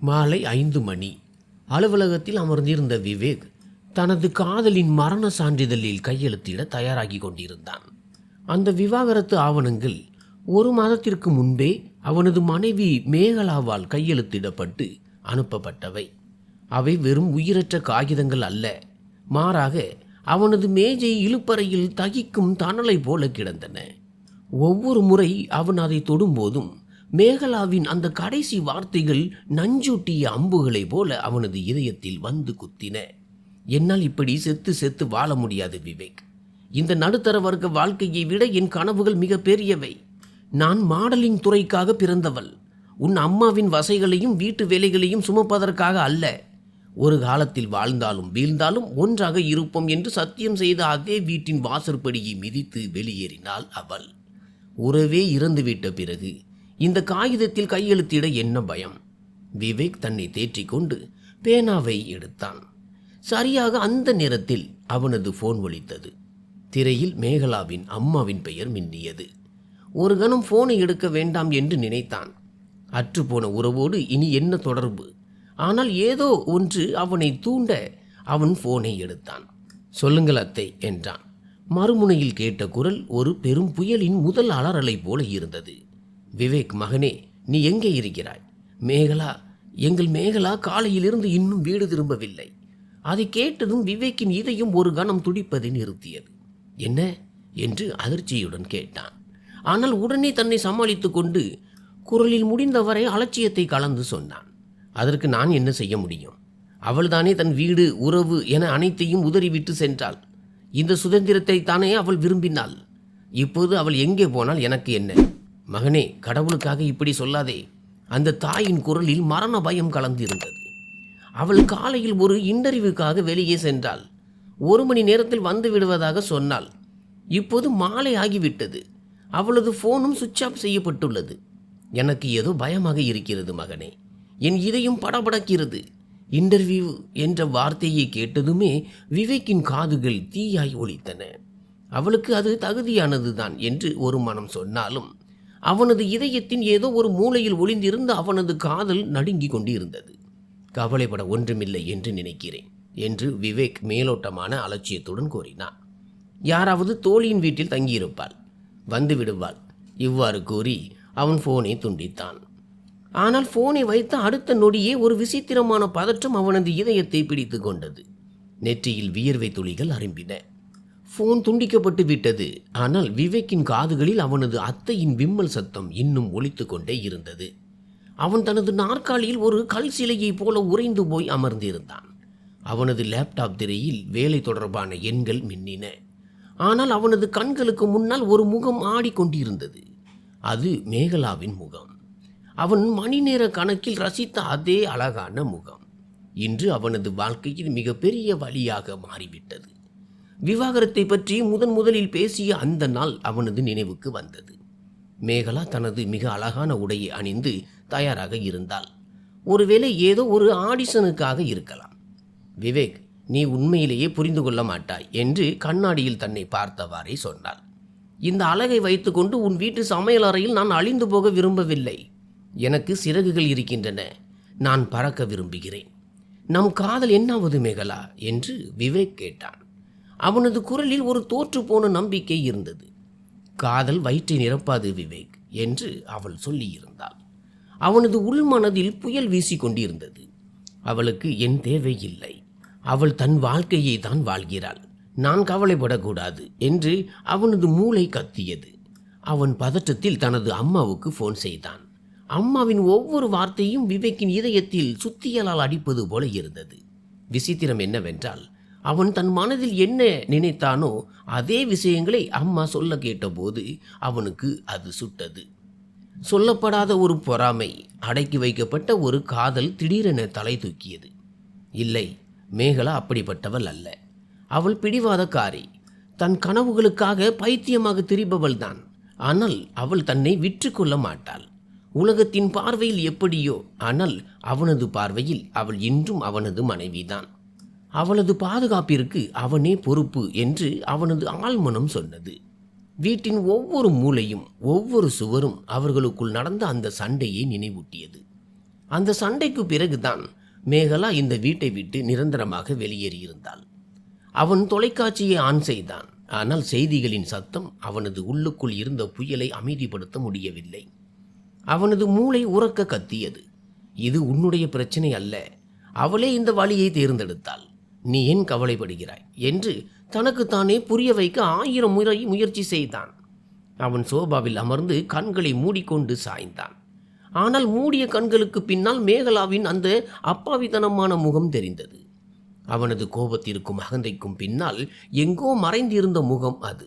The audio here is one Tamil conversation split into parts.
மாலை 5 மணி. அலுவலகத்தில் அமர்ந்திருந்த விவேக் தனது காதலின் மரண சான்றிதழில் கையெழுத்திட தயாராகி கொண்டிருந்தான். அந்த விவாகரத்து ஆவணங்கள் 1 மாதத்திற்கு முன்பே அவனது மனைவி மேகலாவால் கையெழுத்திடப்பட்டு அனுப்பப்பட்டவை. அவை வெறும் உயிரற்ற காகிதங்கள் அல்ல, மாறாக அவனது மேஜை இழுப்பறையில் தகிக்கும் தணலை போல கிடந்தன. ஒவ்வொரு முறை அவன் அதை தொடும்போதும் மேகலாவின் அந்த கடைசி வார்த்தைகள் நஞ்சூட்டிய அம்புகளை போல அவனது இதயத்தில் வந்து குத்தின. என்னால் இப்படி செத்து செத்து வாழ முடியாது விவேக். இந்த நடுத்தர வர்க்க வாழ்க்கையை விட என் கனவுகள் மிக பெரியவை. நான் மாடலிங் துறைக்காக பிறந்தவள். உன் அம்மாவின் வசைகளையும் வீட்டு வேலைகளையும் சுமப்பதற்காக அல்ல. ஒரு காலத்தில் வாழ்ந்தாலும் வீழ்ந்தாலும் ஒன்றாக இருப்போம் என்று சத்தியம் செய்த அதே வீட்டின் வாசற்படியை மிதித்து வெளியேறினாள் அவள். உறவே இறந்துவிட்ட பிறகு இந்த காகிதத்தில் கையெழுத்திட என்ன பயம்? விவேக் தன்னை தேற்றிக்கொண்டு பேனாவை எடுத்தான். சரியாக அந்த நேரத்தில் அவனது போன் ஒலித்தது. திரையில் மேகலாவின் அம்மாவின் பெயர் மின்னியது. ஒரு கணம் போனை எடுக்க வேண்டாம் என்று நினைத்தான். அற்றுப்போன உறவோடு இனி என்ன தொடர்பு? ஆனால் ஏதோ ஒன்று அவனை தூண்ட அவன் போனை எடுத்தான். சொல்லுங்கள் அத்தை என்றான். மறுமுனையில் கேட்ட குரல் ஒரு பெரும் புயலின் முதல் அலறலை போல இருந்தது. விவேக், மகனே, நீ எங்கே இருக்கிறாய்? எங்கள் மேகலா காலையிலிருந்து இன்னும் வீடு திரும்பவில்லை. அதை கேட்டதும் விவேக்கின் இதயம் ஒரு கணம் துடிப்பதை நிறுத்தியது. என்ன என்று அதிர்ச்சியுடன் கேட்டான். ஆனால் உடனே தன்னை சமாளித்து கொண்டு குரலில் முடிந்தவரை அலட்சியத்தை கலந்து சொன்னான். அதற்கு நான் என்ன செய்ய முடியும்? அவள்தானே தன் வீடு, உறவு என அனைத்தையும் உதறிவிட்டு சென்றாள். இந்த சுதந்திரத்தை தானே அவள் விரும்பினாள். இப்போது அவள் எங்கே போனால் எனக்கு என்ன? மகனே, கடவுளுக்காக இப்படி சொல்லாதே. அந்த தாயின் குரலில் மரண பயம் கலந்திருந்தது. அவள் காலையில் ஒரு இன்டர்வியூக்காக வெளியே சென்றாள். 1 மணி நேரத்தில் வந்து விடுவதாக சொன்னாள். இப்போது மாலை ஆகிவிட்டது. அவளது ஃபோனும் சுவிட்ச் ஆஃப் செய்யப்பட்டுள்ளது. எனக்கு ஏதோ பயமாக இருக்கிறது மகனே. என் இதயம் படபடக்கிறது. இன்டர்வியூ என்ற வார்த்தையை கேட்டதுமே விவேக்கின் காதுகள் தீயாய் ஒலித்தன. அவளுக்கு அது தகுதியானது தான் என்று ஒரு மனம் சொன்னாலும் அவனது இதயத்தின் ஏதோ ஒரு மூலையில் ஒளிந்திருந்த அவனது காதல் நடுங்கிக் கொண்டிருந்தது. கவலைப்பட ஒன்றுமில்லை என்று நினைக்கிறேன் என்று விவேக் மேலோட்டமான அலட்சியத்துடன் கூறினான். யாராவது தோழியின் வீட்டில் தங்கியிருப்பாள், வந்து விடுவாள். இவ்வாறு கூறி அவன் போனை துண்டித்தான். ஆனால் போனை வைத்த அடுத்த நொடியே ஒரு விசித்திரமான பதற்றம் அவனது இதயத்தை பிடித்து கொண்டது. நெற்றியில் வியர்வை துளிகள் அரும்பின. போன் துண்டிக்கப்பட்டு விட்டது. ஆனால் விவேக்கின் காதுகளில் அவனது அத்தையின் விம்மல் சத்தம் இன்னும் ஒலித்து கொண்டே இருந்தது. அவன் தனது நாற்காலியில் ஒரு கல் சிலையை போல உறைந்து போய் அமர்ந்திருந்தான். அவனது லேப்டாப் திரையில் வேலை தொடர்பான எண்கள் மின்னின. ஆனால் அவனது கண்களுக்கு முன்னால் ஒரு முகம் ஆடிக்கொண்டிருந்தது. அது மேகலாவின் முகம். அவன் மணி நேர கணக்கில் ரசித்த அதே அழகான முகம் இன்று அவனது வாழ்க்கையில் மிகப்பெரிய வழியாக மாறிவிட்டது. விவாகரத்தை பற்றி முதலில் பேசிய அந்த நாள் அவனது நினைவுக்கு வந்தது. மேகலா தனது மிக அழகான உடையை அணிந்து தயாராக இருந்தாள். ஒருவேளை ஏதோ ஒரு ஆடிஷனுக்காக இருக்கலாம். விவேக், நீ உண்மையிலேயே புரிந்து கொள்ள மாட்டாய் என்று கண்ணாடியில் தன்னை பார்த்தவாறே சொன்னாள். இந்த அழகை வைத்துக்கொண்டு உன் வீட்டு சமையல் அறையில் நான் அழிந்து போக விரும்பவில்லை. எனக்கு சிறகுகள் இருக்கின்றன. நான் பறக்க விரும்புகிறேன். நம் காதல் என்னாவது மேகலா என்று விவேக் கேட்டான். அவனது குரலில் ஒரு தோற்று போன நம்பிக்கை இருந்தது. காதல் வயிற்றை நிரப்பாது விவேக் என்று அவள் சொல்லியிருந்தாள். அவனது உள்மனதில் புயல் வீசி கொண்டிருந்தது. அவளுக்கு என் தேவை இல்லை. அவள் தன் வாழ்க்கையை தான் வாழ்கிறாள். நான் கவலைப்படக்கூடாது என்று அவனது மூளை கத்தியது. அவன் பதற்றத்தில் தனது அம்மாவுக்கு போன் செய்தான். அம்மாவின் ஒவ்வொரு வார்த்தையும் விவேக்கின் இதயத்தில் சுத்தியலால் அடிப்பது போல இருந்தது. விசித்திரம் என்னவென்றால், அவன் தன் மனதில் என்ன நினைத்தானோ அதே விஷயங்களை அம்மா சொல்ல கேட்டபோது அவனுக்கு அது சுட்டது. சொல்லப்படாத ஒரு பொறாமை, அடக்கி வைக்கப்பட்ட ஒரு காதல் திடீரென தலை தூக்கியது. இல்லை, மேகலா அப்படிப்பட்டவள் அல்ல. அவள் பிடிவாதக்காரி. தன் கனவுகளுக்காக பைத்தியமாக திரிபவள் தான். ஆனால் அவள் தன்னை விற்று கொள்ள மாட்டாள். உலகத்தின் பார்வையில் எப்படியோ, ஆனால் அவனது பார்வையில் அவள் இன்றும் அவனது மனைவிதான். அவளது பாதுகாப்பிற்கு அவனே பொறுப்பு என்று அவனது ஆழ்மனம் சொன்னது. வீட்டின் ஒவ்வொரு மூலையும் ஒவ்வொரு சுவரும் அவர்களுக்குள் நடந்த அந்த சண்டையை நினைவூட்டியது. அந்த சண்டைக்கு பிறகுதான் மேகலா இந்த வீட்டை விட்டு நிரந்தரமாக வெளியேறியிருந்தாள். அவன் தொலைக்காட்சியை ஆன் செய்தான். ஆனால் செய்திகளின் சத்தம் அவனது உள்ளுக்குள் இருந்த புயலை அமைதிப்படுத்த முடியவில்லை. அவனது மூளை உறக்க கத்தியது. இது உன்னுடைய பிரச்சனை அல்ல, அவளே இந்த வழியை தேர்ந்தெடுத்தாள், நீ ஏன் கவலைப்படுகிறாய் என்று தனக்குத்தானே புரிய வைக்க 1000 முறை முயற்சி செய்தான். அவன் சோபாவில் அமர்ந்து கண்களை மூடிக்கொண்டு சாய்ந்தான். ஆனால் மூடிய கண்களுக்கு பின்னால் மேகலாவின் அந்த அப்பாவித்தனமான முகம் தெரிந்தது. அவனது கோபத்திற்கும் அகந்தைக்கும் பின்னால் எங்கோ மறைந்திருந்த முகம் அது.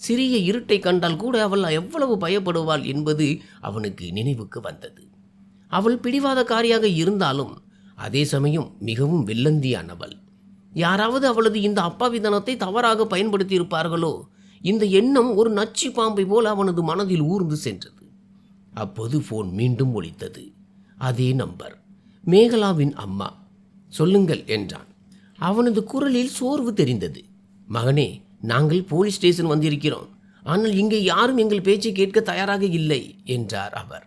சிறிய இருட்டை கண்டால் கூட அவள் எவ்வளவு பயப்படுவாள் என்பது அவனுக்கு நினைவுக்கு வந்தது. அவள் பிடிவாதக்காரியாக இருந்தாலும் அதே சமயம் மிகவும் வெள்ளந்தியானவள். யாராவது அவளது இந்த அப்பாவித்தனத்தை தவறாக பயன்படுத்தியிருப்பார்களோ? இந்த எண்ணம் ஒரு நச்சு பாம்பை போல் அவனது மனதில் ஊர்ந்து சென்றது. அப்போது போன் மீண்டும் ஒலித்தது. அதே நம்பர், மேகலாவின் அம்மா. சொல்லுங்கள் என்றான். அவனது குரலில் சோர்வு தெரிந்தது. மகனே, நாங்கள் போலீஸ் ஸ்டேஷன் வந்திருக்கிறோம். ஆனால் இங்கே யாரும் எங்கள் பேச்சை கேட்க தயாராக இல்லை என்றார் அவர்.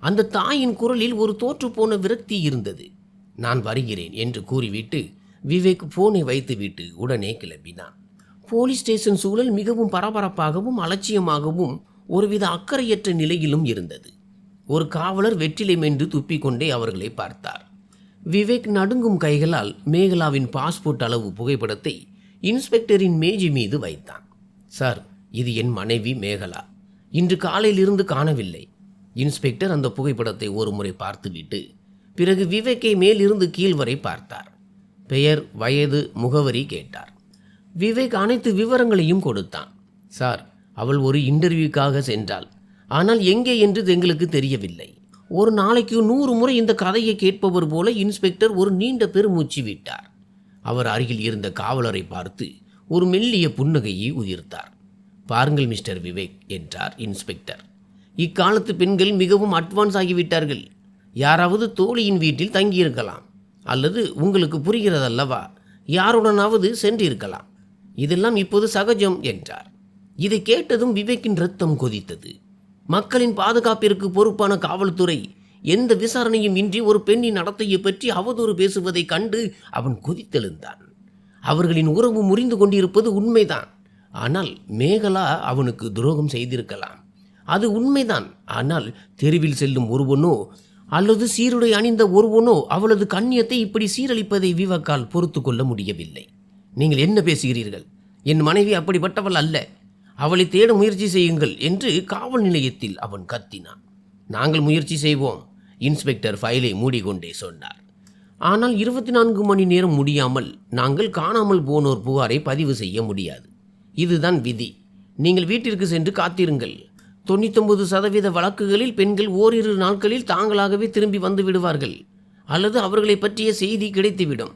அந்த தாயின் குரலில் ஒரு தோற்றுப்போன விரக்தி இருந்தது. நான் வருகிறேன் என்று கூறிவிட்டு விவேக் போனை வைத்துவிட்டு உடனே கிளம்பினான். போலீஸ் ஸ்டேஷன் சூழல் மிகவும் பரபரப்பாகவும் அலட்சியமாகவும் ஒருவித அக்கறையற்ற நிலையிலும் இருந்தது. ஒரு காவலர் வெற்றிலை மென்று துப்பிக்கொண்டே அவர்களை பார்த்தார். விவேக் நடுங்கும் கைகளால் மேகலாவின் பாஸ்போர்ட் அளவு புகைப்படத்தை இன்ஸ்பெக்டரின் மேஜை மீது வைத்தான். சார், இது என் மனைவி மேகலா. இன்று காலையிலிருந்து காணவில்லை. இன்ஸ்பெக்டர் அந்த புகைப்படத்தை ஒரு முறை பார்த்துவிட்டு பிறகு விவேக்கை மேலிருந்து கீழ் வரை பார்த்தார். பெயர், வயது, முகவரி கேட்டார். விவேக் அனைத்து விவரங்களையும் கொடுத்தான். சார், அவள் ஒரு இன்டர்வியூக்காக சென்றாள். ஆனால் எங்கே என்று எங்களுக்கு தெரியவில்லை. ஒரு நாளைக்கு 100 முறை இந்த கதையை கேட்பவர் போல இன்ஸ்பெக்டர் ஒரு நீண்ட பெருமூச்சு விட்டார். அவர் அருகில் இருந்த காவலரை பார்த்து ஒரு மெல்லிய புன்னகையை உதிர்த்தார். பாருங்கள் மிஸ்டர் விவேக் என்றார் இன்ஸ்பெக்டர். இக்காலத்து பெண்கள் மிகவும் அட்வான்ஸ் ஆகிவிட்டார்கள். யாராவது தோழியின் வீட்டில் தங்கியிருக்கலாம், அல்லது உங்களுக்கு புரிகிறதல்லவா, யாருடனாவது சென்றிருக்கலாம். இதெல்லாம் இப்போது சகஜம் என்றார். இதை கேட்டதும் விவேக்கின் ரத்தம் கொதித்தது. மக்களின் பாதுகாப்பிற்கு பொறுப்பான காவல்துறை எந்த விசாரணையும் இன்றி ஒரு பெண்ணின் நடத்தையை பற்றி அவதூறு பேசுவதை கண்டு அவன் கொதித்தெழுந்தான். அவர்களின் உறவு முறிந்து கொண்டிருப்பது உண்மைதான். ஆனால் மேகலா அவனுக்கு துரோகம் செய்திருக்கலாம், அது உண்மைதான். ஆனால் தெருவில் செல்லும் ஒருவனோ அல்லது சீருடை அணிந்த ஒருவனோ அவளது கண்ணியத்தை இப்படி சீரழிப்பதை விவேக்கால் பொறுத்து கொள்ள முடியவில்லை. நீங்கள் என்ன பேசுகிறீர்கள்? என் மனைவி அப்படிப்பட்டவள் அல்ல. அவளை தேட முயற்சி செய்யுங்கள் என்று காவல் நிலையத்தில் அவன் கத்தினான். நாங்கள் முயற்சி செய்வோம், இன்ஸ்பெக்டர் ஃபைலை மூடிக்கொண்டே சொன்னார். ஆனால் 24 மணி நேரம் முடியாமல் நாங்கள் காணாமல் போனோர் புகாரை பதிவு செய்ய முடியாது. இதுதான் விதி. நீங்கள் வீட்டிற்கு சென்று காத்திருங்கள். 99% வழக்குகளில் பெண்கள் ஓரிரு நாட்களில் தாங்களாகவே திரும்பி வந்து விடுவார்கள், அல்லது அவர்களை பற்றிய செய்தி கிடைத்துவிடும்.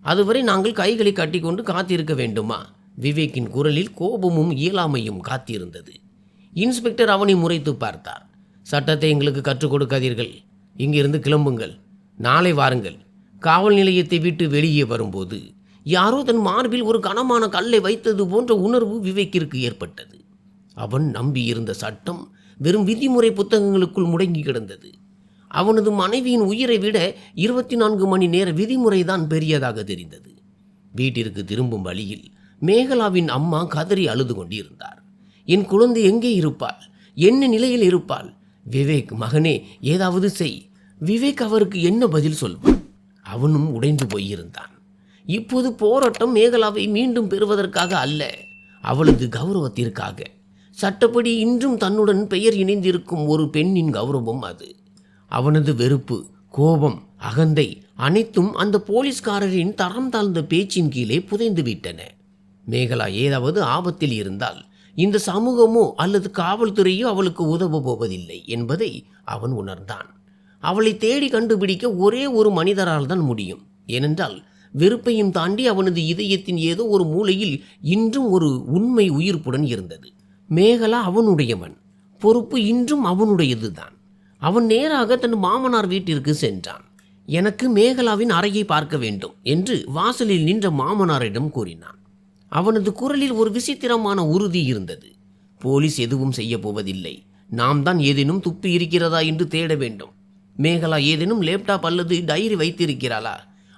அதுவரை நாங்கள் கைகளை கட்டிக்கொண்டு காத்திருக்க வேண்டுமா? விவேக்கின் குரலில் கோபமும் இயலாமையும் காத்திருந்தது. இன்ஸ்பெக்டர் அவனை முறைத்து பார்த்தார். சட்டத்தை எங்களுக்கு கற்றுக் கொடுக்காதீர்கள். இங்கிருந்து கிளம்புங்கள். நாளை வாருங்கள். காவல் நிலையத்தை விட்டு வெளியே வரும்போது யாரோ தன் மார்பில் ஒரு கனமான கல்லை வைத்தது போன்ற உணர்வு விவேக்கிற்கு ஏற்பட்டது. அவன் நம்பியிருந்த சட்டம் வெறும் விதிமுறை புத்தகங்களுக்குள் முடங்கி கிடந்தது. அவனது மனைவியின் உயிரை விட 24 மணி நேர விதிமுறைதான் பெரியதாக தெரிந்தது. வீட்டிற்கு திரும்பும் வழியில் மேகலாவின் அம்மா கதறி அழுது கொண்டிருந்தார். என் குழந்தை எங்கே இருப்பாள்? என்ன நிலையில் இருப்பாள்? விவேக், மகனே, ஏதாவது செய். விவேக் அவருக்கு என்ன பதில் சொல்வான்? அவனும் உடைந்து போயிருந்தான். இப்போது போராட்டம் மேகலாவை மீண்டும் பெறுவதற்காக அல்ல, அவளது கௌரவத்திற்காக. சட்டப்படி இன்றும் தன்னுடன் பெயர் இணைந்திருக்கும் ஒரு பெண்ணின் கௌரவம் அது. அவனது வெறுப்பு, கோபம், அகந்தை அனைத்தும் அந்த போலீஸ்காரரின் தரம் தாழ்ந்த பேச்சின் கீழே புதைந்து விட்டன. மேகலா ஏதாவது ஆபத்தில் இருந்தால் இந்த சமூகமோ அல்லது காவல்துறையோ அவளுக்கு உதவ போவதில்லை என்பதை அவன் உணர்ந்தான். அவளை தேடி கண்டுபிடிக்க ஒரே ஒரு மனிதரால் தான் முடியும். ஏனென்றால் வெறுப்பையும் தாண்டி அவனது இதயத்தின் ஏதோ ஒரு மூலையில் இன்றும் ஒரு உண்மை உயிர்ப்புடன் இருந்தது. மேகலா அவனுடையவன், பொறுப்பு இன்றும் அவனுடையதுதான். அவன் நேராக தன் மாமனார் வீட்டிற்கு சென்றான். எனக்கு மேகலாவின் அறையை பார்க்க வேண்டும் என்று வாசலில் நின்ற மாமனாரிடம் கூறினான். அவனது குரலில் ஒரு விசித்திரமான உறுதி இருந்தது. போலீஸ் எதுவும் செய்ய போவதில்லை, நாம் தான் ஏதேனும் துப்பி இருக்கிறதா என்று தேட வேண்டும். மேகலா ஏதேனும் லேப்டாப் அல்லது டைரி வைத்திருக்கிறாளா?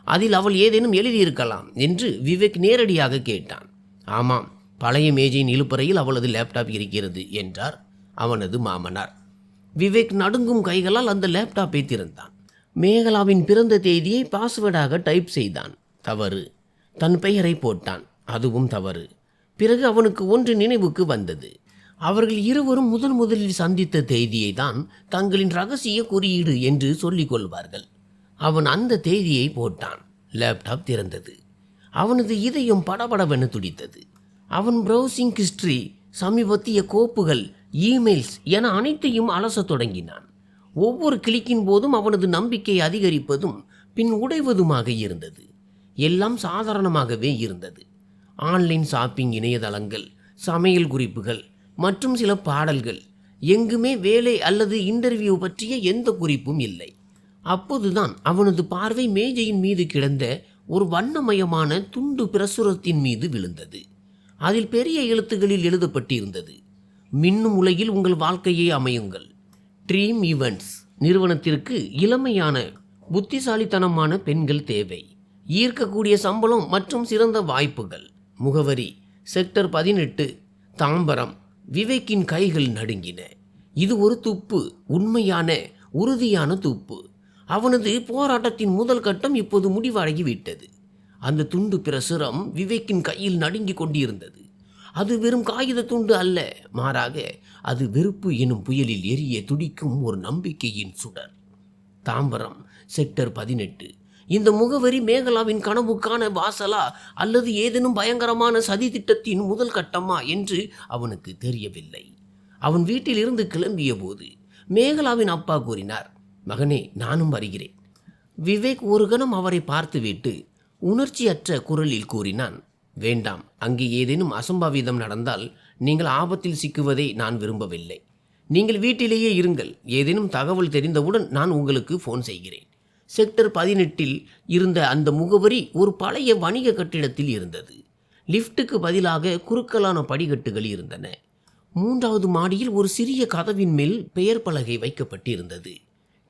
அதில் அவள் ஏதேனும் எழுதியிருக்கலாம் என்று விவேக் நேரடியாக கேட்டான். ஆமாம், பழைய மேஜையின் இழுப்பறையில் அவளது லேப்டாப் இருக்கிறது என்றார் அவனது மாமனார். விவேக் நடுங்கும் கைகளால் அந்த லேப்டாப்பை திறந்தான். மேகலாவின் பிறந்த தேதியை பாஸ்வேர்டாக டைப் செய்தான். தவறு. தன் பெயரை போட்டான். அதுவும் தவறு. பிறகு அவனுக்கு ஒன்று நினைவுக்கு வந்தது. அவர்கள் இருவரும் முதலில் சந்தித்த தேதியை தான் தங்களின் ரகசிய குறியீடு என்று சொல்லிக் கொள்வார்கள். அவன் அந்த தேதியை போட்டான். லேப்டாப் திறந்தது. அவனது இதயம் படபடவென துடித்தது. அவன் ப்ரௌசிங் ஹிஸ்டரி, சமீபத்திய கோப்புகள், இமெயில்ஸ் என அனைத்தையும் அலசத் தொடங்கினான். ஒவ்வொரு கிளிக்கின் போதும் அவனது நம்பிக்கை அதிகரிப்பதும் பின் உடைவதுமாக இருந்தது. எல்லாம் சாதாரணமாகவே இருந்தது. ஆன்லைன் ஷாப்பிங் இணையதளங்கள், சமையல் குறிப்புகள் மற்றும் சில பாடல்கள். எங்குமே வேலை அல்லது இன்டர்வியூ பற்றிய எந்த குறிப்பும் இல்லை. அப்போதுதான் அவனது பார்வை மேஜையின் மீது கிடந்த ஒரு வண்ணமயமான துண்டு பிரசுரத்தின் மீது விழுந்தது. அதில் பெரிய எழுத்துக்களில் எழுதப்பட்டிருந்தது, மின்னும் உலகில் உங்கள் வாழ்க்கையை அமையுங்கள். ட்ரீம் ஈவெண்ட்ஸ் நிறுவனத்திற்கு இளமையான புத்திசாலித்தனமான பெண்கள் தேவை. ஈர்க்கக்கூடிய சம்பளம் மற்றும் சிறந்த வாய்ப்புகள். முகவரி செக்டர் 18, தாம்பரம். விவேக்கின் கைகள் நடுங்கின. இது ஒரு துப்பு, உண்மையான உறுதியான துப்பு. அவனது போராட்டத்தின் முதல் கட்டம் இப்போது முடிவடைகிவிட்டது. அந்த துண்டு பிரசுரம் விவேக்கின் கையில் நடுங்கிக் கொண்டிருந்தது. அது வெறும் காகித துண்டு அல்ல, மாறாக அது வெறுப்பு எனும் புயலில் எரிய துடிக்கும் ஒரு நம்பிக்கையின் சுடர். தாம்பரம், செக்டர் 18. இந்த முகவரி மேகலாவின் கனவுக்கான வாசலா அல்லது ஏதேனும் பயங்கரமான சதி திட்டத்தின் முதல் கட்டமா என்று அவனுக்கு தெரியவில்லை. அவன் வீட்டில் இருந்து கிளம்பிய போது மேகலாவின் அப்பா கூறினார், மகனே, நானும் வருகிறேன். விவேக் ஒரு கணம் அவரை பார்த்துவிட்டு உணர்ச்சியற்ற குரலில் கூறினான், வேண்டாம். அங்கே ஏதேனும் அசம்பாவிதம் நடந்தால் நீங்கள் ஆபத்தில் சிக்குவதை நான் விரும்பவில்லை. நீங்கள் வீட்டிலேயே இருங்கள். ஏதேனும் தகவல் தெரிந்தவுடன் நான் உங்களுக்கு ஃபோன் செய்கிறேன். செக்டர் 18 இருந்த அந்த முகவரி ஒரு பழைய வணிக கட்டிடத்தில் இருந்தது. லிஃப்ட்டுக்கு பதிலாக குறுக்கலான படிக்கட்டுகள் இருந்தன. 3வது மாடியில் ஒரு சிறிய கதவின் மேல் பெயர் பலகை வைக்கப்பட்டிருந்தது,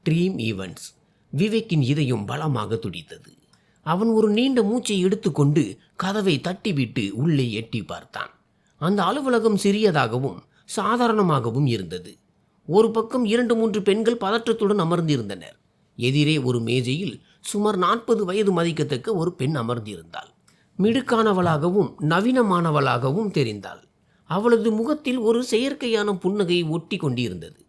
ட்ரீம் ஈவெண்ட்ஸ். விவேக்கின் இதயம் பலமாக துடித்தது. அவன் ஒரு நீண்ட மூச்சை எடுத்துக்கொண்டு கதவை தட்டிவிட்டு உள்ளே எட்டி பார்த்தான். அந்த அலுவலகம் சிறியதாகவும் சாதாரணமாகவும் இருந்தது. ஒரு பக்கம் 2-3 பெண்கள் பதற்றத்துடன் அமர்ந்திருந்தனர். எதிரே ஒரு மேஜையில் சுமார் 40 வயது மதிக்கத்தக்க ஒரு பெண் அமர்ந்திருந்தாள். மிடுக்கானவளாகவும் நவீனமானவளாகவும் தெரிந்தாள். அவளது முகத்தில் ஒரு செயற்கையான புன்னகை ஒட்டி கொண்டிருந்தது.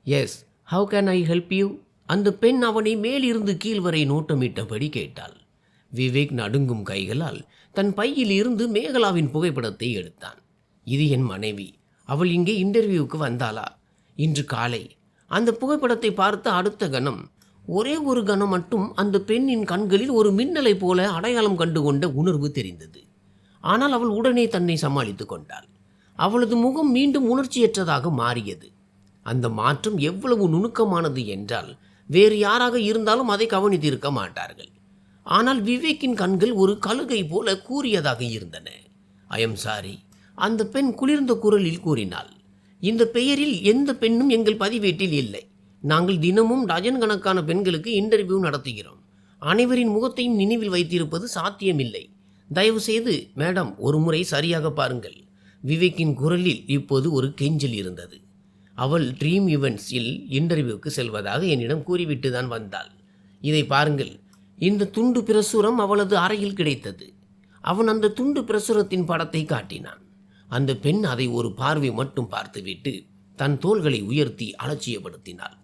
Yes, how can I help you? அந்த பெண் அவனை மேலிருந்து கீழ் வரை நோட்டமிட்டபடி கேட்டாள். விவேக் நடுங்கும் கைகளால் தன் பையில் இருந்து மேகலாவின் புகைப்படத்தை எடுத்தான். இது என் மனைவி. அவள் இங்கே இன்டர்வியூவுக்கு வந்தாளா? இன்று காலை. அந்த புகைப்படத்தை பார்த்த அடுத்த கணம், ஒரே ஒரு கணம் மட்டும் அந்த பெண்ணின் கண்களில் ஒரு மின்னலை போல அடையாளம் கண்டுகொண்ட உணர்வு தெரிந்தது. ஆனால் அவள் உடனே தன்னை சமாளித்து கொண்டாள். அவளது முகம் மீண்டும் உணர்ச்சியற்றதாக மாறியது. அந்த மாற்றம் எவ்வளவு நுணுக்கமானது என்றால் வேறு யாராக இருந்தாலும் அதை கவனித்திருக்க மாட்டார்கள். ஆனால் விவேக்கின் கண்கள் ஒரு கழுகை போல கூறியதாக இருந்தன. ஐ எம் சாரி, அந்த பெண் குளிர்ந்த குரலில் கூறினாள். இந்த பெயரில் எந்த பெண்ணும் எங்கள் பதிவேட்டில் இல்லை. நாங்கள் தினமும் டஜன் கணக்கான பெண்களுக்கு இன்டர்வியூ நடத்துகிறோம். அனைவரின் முகத்தையும் நினைவில் வைத்திருப்பது சாத்தியமில்லை. தயவு செய்து மேடம், ஒரு முறை சரியாக பாருங்கள். விவேக்கின் குரலில் இப்போது ஒரு கெஞ்சல் இருந்தது. அவள் ட்ரீம் ஈவெண்ட்ஸில் இன்டர்வியூக்கு செல்வதாக என்னிடம் கூறிவிட்டு தான் வந்தாள். இதை பாருங்கள். இந்த துண்டு பிரசுரம் அவளது அறையில் கிடைத்தது. அவன் அந்த துண்டு பிரசுரத்தின் படத்தை காட்டினான். அந்த பெண் அதை ஒரு பார்வை மட்டும் பார்த்துவிட்டு தன் தோள்களை உயர்த்தி அலட்சியப்படுத்தினாள்.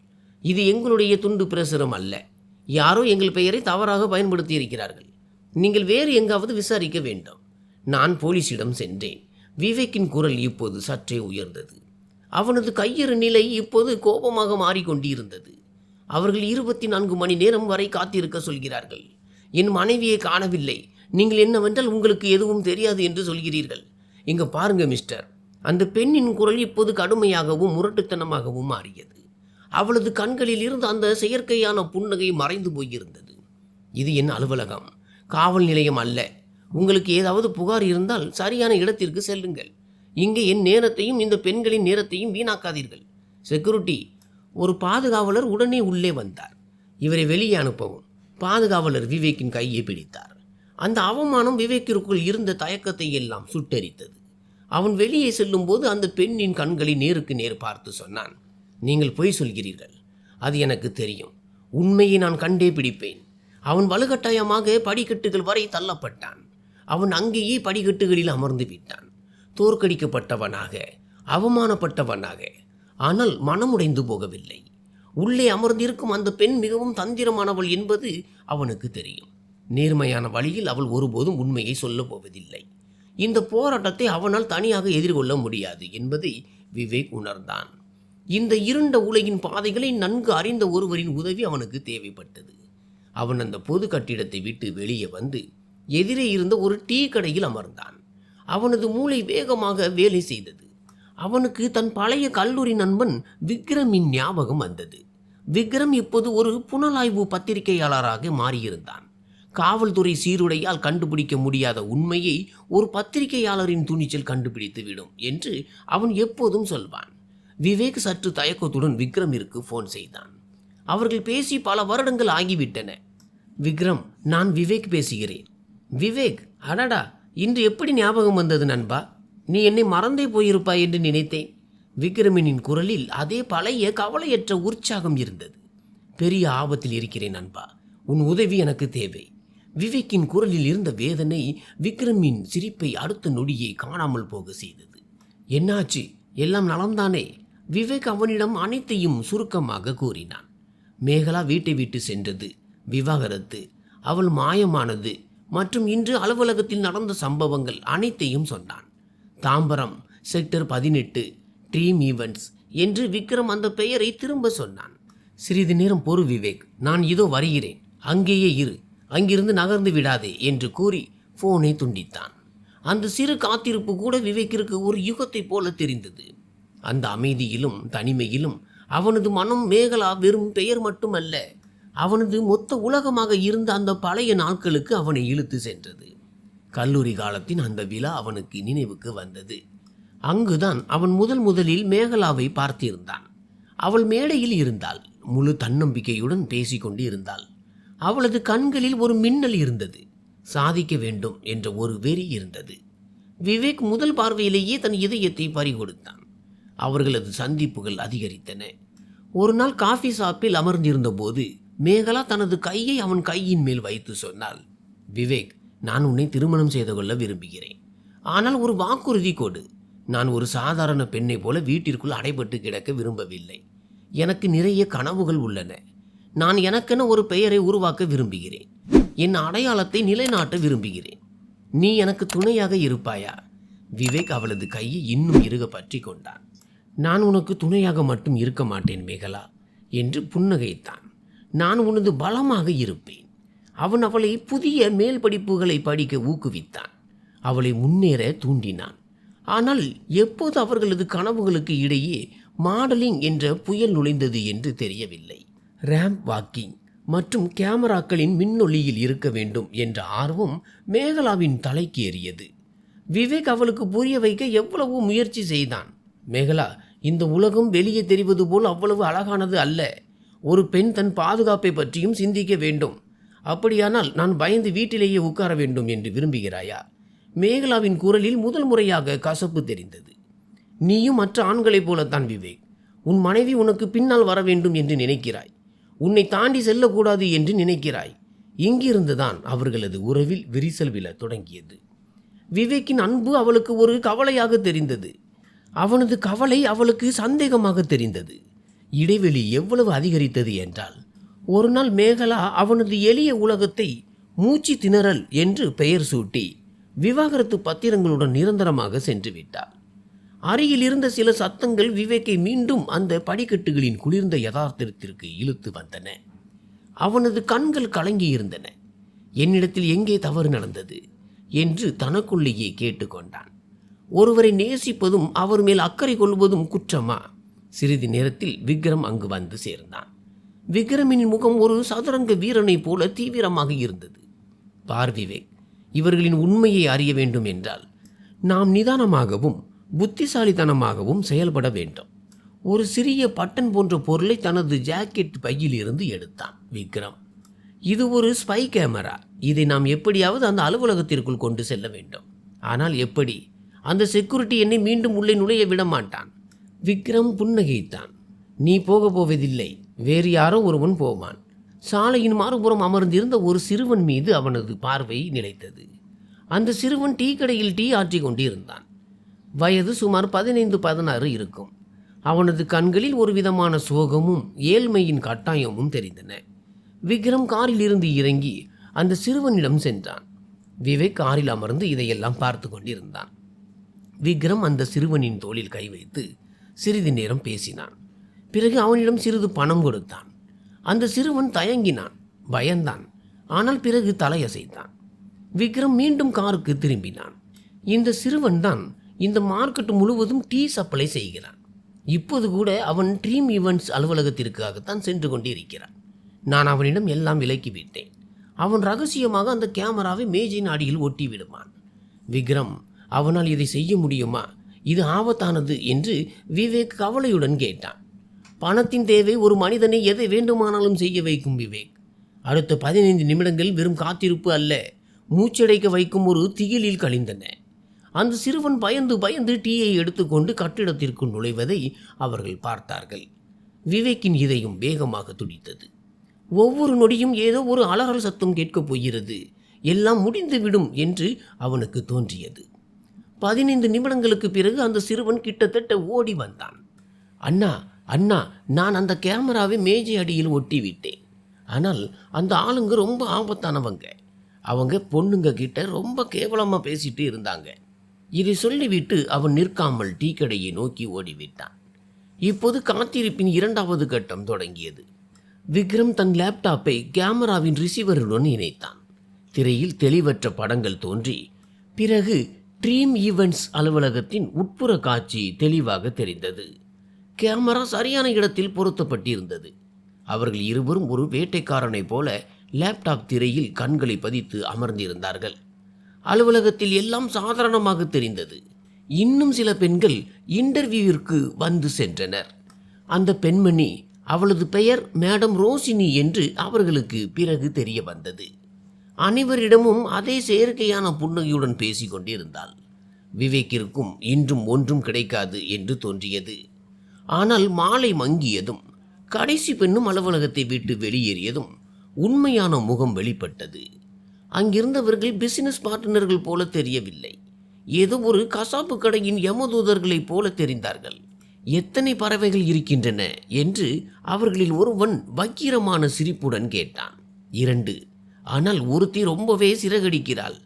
இது எங்களுடைய துண்டு பிரசுரம் அல்ல. யாரோ எங்கள் பெயரை தவறாக பயன்படுத்தி இருக்கிறார்கள். நீங்கள் வேறு எங்காவது விசாரிக்க வேண்டும். நான் போலீசிடம் சென்றேன். விவேக்கின் குரல் இப்போது சற்றே உயர்ந்தது. அவனது கையறு நிலை இப்போது கோபமாக மாறிக்கொண்டிருந்தது. அவர்கள் 24 மணி நேரம் வரை காத்திருக்க சொல்கிறார்கள். என் மனைவியை காணவில்லை. நீங்கள் என்னவென்றால் உங்களுக்கு எதுவும் தெரியாது என்று சொல்கிறீர்கள். இங்க பாருங்க மிஸ்டர். அந்த பெண்ணின் குரல் இப்போது கடுமையாகவும் முரட்டுத்தனமாகவும் மாறியது. அவளது கண்களில் இருந்து அந்த செயற்கையான புன்னகை மறைந்து போயிருந்தது. இது என் அலுவலகம், காவல் நிலையம் அல்ல. உங்களுக்கு ஏதாவது புகார் இருந்தால் சரியான இடத்திற்கு செல்லுங்கள். இங்கே என் நேரத்தையும் இந்த பெண்களின் நேரத்தையும் வீணாக்காதீர்கள். செக்யூரிட்டி, ஒரு பாதுகாவலர் உடனே உள்ளே வந்தார். இவரை வெளியே அனுப்பவும். பாதுகாவலர் விவேக்கின் கையை பிடித்தார். அந்த அவமானம் விவேக்கிற்குள் இருந்த தயக்கத்தை எல்லாம் சுட்டெரித்தது. அவன் வெளியே செல்லும்போது அந்த பெண்ணின் கண்களை நேருக்கு நேர் பார்த்து சொன்னான், நீங்கள் பொய் சொல்கிறீர்கள். அது எனக்கு தெரியும். உண்மையை நான் கண்டே பிடிப்பேன். அவன் வலுக்கட்டாயமாக படிக்கட்டுகள் வரை தள்ளப்பட்டான். அவன் அங்கேயே படிக்கட்டுகளில் அமர்ந்து விட்டான். தோற்கடிக்கப்பட்டவனாக, அவமானப்பட்டவனாக. ஆனால் மனமுடைந்து போகவில்லை. உள்ளே அமர்ந்திருக்கும் அந்த பெண் மிகவும் தந்திரமானவள் என்பது அவனுக்கு தெரியும். நேர்மையான வழியில் அவள் ஒருபோதும் உண்மையை சொல்லப் போவதில்லை. இந்த போராட்டத்தை அவனால் தனியாக எதிர்கொள்ள முடியாது என்பதை விவேக் உணர்ந்தான். இந்த இருண்ட உலகின் பாதைகளை நன்கு அறிந்த ஒருவரின் உதவி அவனுக்கு தேவைப்பட்டது. அவன் அந்த பொது கட்டிடத்தை விட்டு வெளியே வந்து எதிரே இருந்த ஒரு டீ கடையில் அமர்ந்தான். அவனது மூளை வேகமாக வேலை செய்தது. அவனுக்கு தன் பழைய கல்லூரி நண்பன் விக்ரமின் ஞாபகம் வந்தது. விக்ரம் இப்போது ஒரு புலனாய்வு பத்திரிகையாளராக மாறியிருந்தான். காவல்துறை சீருடையால் கண்டுபிடிக்க முடியாத உண்மையை ஒரு பத்திரிகையாளரின் துணிச்சல் கண்டுபிடித்து விடும் என்று அவன் எப்போதும் சொல்வான். விவேக் சற்று தயக்கத்துடன் விக்ரமிற்கு ஃபோன் செய்தான். அவர்கள் பேசி பல வருடங்கள் ஆகிவிட்டன. விக்ரம், நான் விவேக் பேசுகிறேன். விவேக், அடடா, இன்று எப்படி ஞாபகம் வந்தது நண்பா? நீ என்னை மறந்தே போயிருப்பாய் என்று நினைத்தேன். விக்ரமினின் குரலில் அதே பழைய கவலையற்ற உற்சாகம் இருந்தது. பெரிய ஆபத்தில் இருக்கிறேன் நண்பா, உன் உதவி எனக்கு தேவை. விவேக்கின் குரலில் இருந்த வேதனை விக்ரமின் சிரிப்பை அடுத்த நொடியை காணாமல் போக செய்தது. என்னாச்சு? எல்லாம் நலம்தானே? விவேக் அவனிடம் அனைத்தையும் சுருக்கமாக கூறினான். மேகலா வீட்டை விட்டு சென்றது, விவாகரத்து, அவள் மாயமானது மற்றும் இன்று அலுவலகத்தில் நடந்த சம்பவங்கள் அனைத்தையும் சொன்னான். தாம்பரம், செக்டர் 18, ட்ரீம் ஈவெண்ட்ஸ் என்று விக்ரம் அந்த பெயரை திரும்ப சொன்னான். சிறிது நேரம் பொறு விவேக், நான் இதோ வருகிறேன், அங்கேயே இரு, அங்கிருந்து நகர்ந்து விடாதே என்று கூறி போனை துண்டித்தான். அந்த சிறு காத்திருப்பு கூட விவேக்கிற்கு ஒரு யுகத்தை போல தெரிந்தது. அந்த அமைதியிலும் தனிமையிலும் அவனது மனம் மேகலா வெறும் பெயர் மட்டுமல்ல, அவனது மொத்த உலகமாக இருந்த அந்த பழைய நாட்களுக்கு அவனை இழுத்து சென்றது. கல்லூரி காலத்தின் அந்த விழா அவனுக்கு நினைவுக்கு வந்தது. அங்குதான் அவன் முதலில் மேகலாவை பார்த்திருந்தான். அவள் மேடையில் இருந்தாள், முழு தன்னம்பிக்கையுடன் பேசிக்கொண்டு இருந்தாள். அவளது கண்களில் ஒரு மின்னல் இருந்தது. சாதிக்க வேண்டும் என்ற ஒரு வெறி இருந்தது. விவேக் முதல் பார்வையிலேயே தன் இதயத்தை பறிகொடுத்தான். அவர்களது சந்திப்புகள் அதிகரித்தன. ஒரு நாள் காஃபி ஷாப்பில் அமர்ந்திருந்த போது மேகலா தனது கையை அவன் கையின் மேல் வைத்து சொன்னாள், விவேக், நான் உன்னை திருமணம் செய்து கொள்ள விரும்புகிறேன். ஆனால் ஒரு வாக்குறுதி கொடு. நான் ஒரு சாதாரண பெண்ணை போல வீட்டிற்குள் அடைபட்டு கிடக்க விரும்பவில்லை. எனக்கு நிறைய கனவுகள் உள்ளன. நான் எனக்கென ஒரு பெயரை உருவாக்க விரும்புகிறேன். என் அடையாளத்தை நிலைநாட்ட விரும்புகிறேன். நீ எனக்கு துணையாக இருப்பாயா? விவேக் அவளது கையை இன்னும் இறுக பற்றி கொண்டான். நான் உனக்கு துணையாக மட்டும் இருக்க மாட்டேன் மேகலா என்று புன்னகைத்தான். நான் உனது பலமாக இருப்பேன். அவன் அவளை புதிய மேல் படிப்புகளை படிக்க ஊக்குவித்தான். அவளை முன்னேற தூண்டினான். ஆனால் எப்போது அவர்களது கனவுகளுக்கு இடையே மாடலிங் என்ற புயல் நுழைந்தது என்று தெரியவில்லை. ரேம்ப் வாக்கிங் மற்றும் கேமராக்களின் மின்னொளியில் இருக்க வேண்டும் என்ற ஆர்வம் மேகலாவின் தலைக்கு ஏறியது. விவேக் அவளுக்கு புரிய வைக்க எவ்வளவோ முயற்சி செய்தான். மேகலா, இந்த உலகம் வெளியே தெரிவது போல் அவ்வளவு அழகானது அல்ல. ஒரு பெண் தன் பாதுகாப்பை பற்றியும் சிந்திக்க வேண்டும். அப்படியானால் நான் பயந்து வீட்டிலேயே உட்கார வேண்டும் என்று விரும்புகிறாயா? மேகலாவின் குரலில் முதல் முறையாக கசப்பு தெரிந்தது. நீயும் மற்ற ஆண்களைப் போலத்தான் விவேக். உன் மனைவி உனக்கு பின்னால் வர வேண்டும் என்று நினைக்கிறாய். உன்னை தாண்டி செல்லக்கூடாது என்று நினைக்கிறாய். இங்கிருந்துதான் அவர்களது உறவில் விரிசல் விழ தொடங்கியது. விவேக்கின் அன்பு அவளுக்கு ஒரு கவலையாக தெரிந்தது. அவனது கவலை அவளுக்கு சந்தேகமாக தெரிந்தது. இடைவெளி எவ்வளவு அதிகரித்தது என்றால், ஒரு நாள் மேகலா அவனது எளிய உலகத்தை மூச்சு திணறல் என்று பெயர் சூட்டி விவாகரத்து பத்திரங்களுடன் நிரந்தரமாக சென்று விட்டாள். அருகில் இருந்த சில சத்தங்கள் விவேக்கை மீண்டும் அந்த படிக்கட்டுகளின் குளிர்ந்த யதார்த்தத்திற்கு இழுத்து வந்தன. அவனது கண்கள் கலங்கியிருந்தன. என்னிடத்தில் எங்கே தவறு நடந்தது என்று தனக்குள்ளேயே கேட்டுக்கொண்டான். ஒருவரை நேசிப்பதும் அவர் மேல் அக்கறை கொள்வதும் குற்றமா? சிறிது நேரத்தில் விக்ரம் அங்கு வந்து சேர்ந்தான். விக்ரமின் முகம் ஒரு சதுரங்க வீரனைப் போல தீவிரமாக இருந்தது. பார் விவேக், இவர்களின் உண்மையை அறிய வேண்டும் என்றால் நாம் நிதானமாகவும் புத்திசாலித்தனமாகவும் செயல்பட வேண்டும். ஒரு சிறிய பட்டன் போன்ற பொருளை தனது ஜாக்கெட் பையில் இருந்து எடுத்தான் விக்ரம். இது ஒரு ஸ்பை கேமரா. இதை நாம் எப்படியாவது அந்த அலுவலகத்திற்குள் கொண்டு செல்ல வேண்டும். ஆனால் எப்படி? அந்த செக்யூரிட்டி என்னை மீண்டும் உள்ளே நுழைய விட மாட்டான். விக்ரம் புன்னகைத்தான். நீ போவதில்லை. வேறு யாரோ ஒருவன் போவான். சாலையின் மறுபுறம் அமர்ந்திருந்த ஒரு சிறுவன் மீது அவனது பார்வை நிலைத்தது. அந்த சிறுவன் டீ கடையில் டீ ஆற்றி கொண்டிருந்தான். வயது சுமார் 15-16 இருக்கும். அவனது கண்களில் ஒரு விதமான சோகமும் ஏழ்மையின் கட்டாயமும் தெரிந்தன. விக்ரம் காரில் இருந்து இறங்கி அந்த சிறுவனிடம் சென்றான். விவேக் காரில் அமர்ந்து இதையெல்லாம் பார்த்து கொண்டிருந்தான். விக்ரம் அந்த சிறுவனின் தோளில் கை வைத்து சிறிது நேரம் பேசினான். பிறகு அவனிடம் சிறிது பணம் கொடுத்தான். அந்த சிறுவன் தயங்கினான், பயந்தான். ஆனால் பிறகு தலையசைத்தான். விக்ரம் மீண்டும் காருக்கு திரும்பினான். இந்த சிறுவன் தான் இந்த மார்க்கெட் முழுவதும் டீ சப்ளை செய்கிறான். இப்போது கூட அவன் ட்ரீம் ஈவெண்ட்ஸ் அலுவலகத்திற்காகத்தான் சென்று கொண்டிருக்கிறான். நான் அவனிடம் எல்லாம் விலக்கிவிட்டேன். அவன் ரகசியமாக அந்த கேமராவை மேஜையின் அடியில் ஒட்டி விடுவான். விக்ரம், அவனால் இதை செய்ய முடியுமா? இது ஆபத்தானது என்று விவேக் கவலையுடன் கேட்டான். பணத்தின் தேவை ஒரு மனிதனை எதை வேண்டுமானாலும் செய்ய வைக்கும் விவேக். அடுத்த 15 நிமிடங்கள் வெறும் காத்திருப்பு அல்ல, மூச்சடைக்க வைக்கும் ஒரு திகிலில் கழிந்தன. அந்த சிறுவன் பயந்து பயந்து டீயை எடுத்துக்கொண்டு கட்டிடத்திற்குள் நுழைவதை அவர்கள் பார்த்தார்கள். விவேக்கின் இதயம் வேகமாக துடித்தது. ஒவ்வொரு நொடியும் ஏதோ ஒரு அலறல் சத்தம் கேட்கப் போகிறது, எல்லாம் முடிந்துவிடும் என்று அவனுக்கு தோன்றியது. 15 நிமிடங்களுக்கு பிறகு அந்த சிறுவன் கிட்டத்தட்ட ஓடி வந்தான். அண்ணா அண்ணா, நான் அந்த கேமராவை மேஜை அடியில் ஒட்டி விட்டேன். ஆனால் அந்த ஆளுங்க ரொம்ப ஆபத்தானவங்க. அவங்க பொண்ணுங்க கிட்ட ரொம்ப கேவலமாக பேசிட்டு இருந்தாங்க. இதை சொல்லிவிட்டு அவன் நிற்காமல் டீ கடையை நோக்கி ஓடிவிட்டான். இப்போது காத்திருப்பின் 2வது கட்டம் தொடங்கியது. விக்ரம் தன் லேப்டாப்பை கேமராவின் ரிசீவருடன் இணைத்தான். திரையில் தெளிவற்ற படங்கள் தோன்றி பிறகு ட்ரீம் ஈவெண்ட்ஸ் அலுவலகத்தின் உட்புற காட்சி தெளிவாக தெரிந்தது. கேமரா சரியான இடத்தில் பொருத்தப்பட்டிருந்தது. அவர்கள் இருவரும் ஒரு வேட்டைக்காரனைப் போல லேப்டாப் திரையில் கண்களை பதித்து அமர்ந்திருந்தார்கள். அலுவலகத்தில் எல்லாம் சாதாரணமாக தெரிந்தது. இன்னும் சில பெண்கள் இன்டர்வியூவிற்கு வந்து சென்றனர். அந்த பெண்மணி, அவளது பெயர் மேடம் ரோசினி என்று அவர்களுக்கு பிறகு தெரிய வந்தது. அனைவரிடமும் அதே செயற்கையான புன்னகையுடன் பேசிக் கொண்டிருந்தாள். விவேக்கிற்கும் இன்றும் ஒன்றும் கிடைக்காது என்று தோன்றியது. ஆனால் மாலை மங்கியதும் கடைசி பெண்ணும் அலுவலகத்தை விட்டு வெளியேறியதும் உண்மையான முகம் வெளிப்பட்டது. அங்கிருந்தவர்கள் பிசினஸ் பார்ட்னர்கள் போல தெரியவில்லை. ஏதோ ஒரு கசாப்பு கடையின் யமதூதர்களைப் போல தெரிந்தார்கள். எத்தனை பறவைகள் இருக்கின்றன என்று அவர்களில் ஒருவன் வக்கீரமான சிரிப்புடன் கேட்டான். 2. ஆனால் ஒருத்தி ரொம்பவே சிறகடிக்கிறாள்.